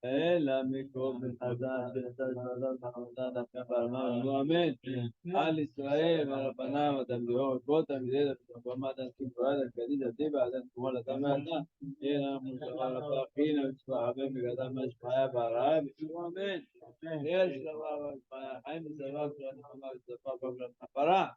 אלא מקום מחדש אמן על ישראל ורבנם ותלמידיהם וכל תלמידי ובמת אנשים פועל הקדיש עתיד ועדת שמאל אדם ואדם אלא מושכה לפרחין ומשפחה בגדם משפחה ברעב אמן יש דבר חיים וזרק נחמה וצפה בגלל הפרה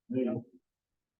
Amen.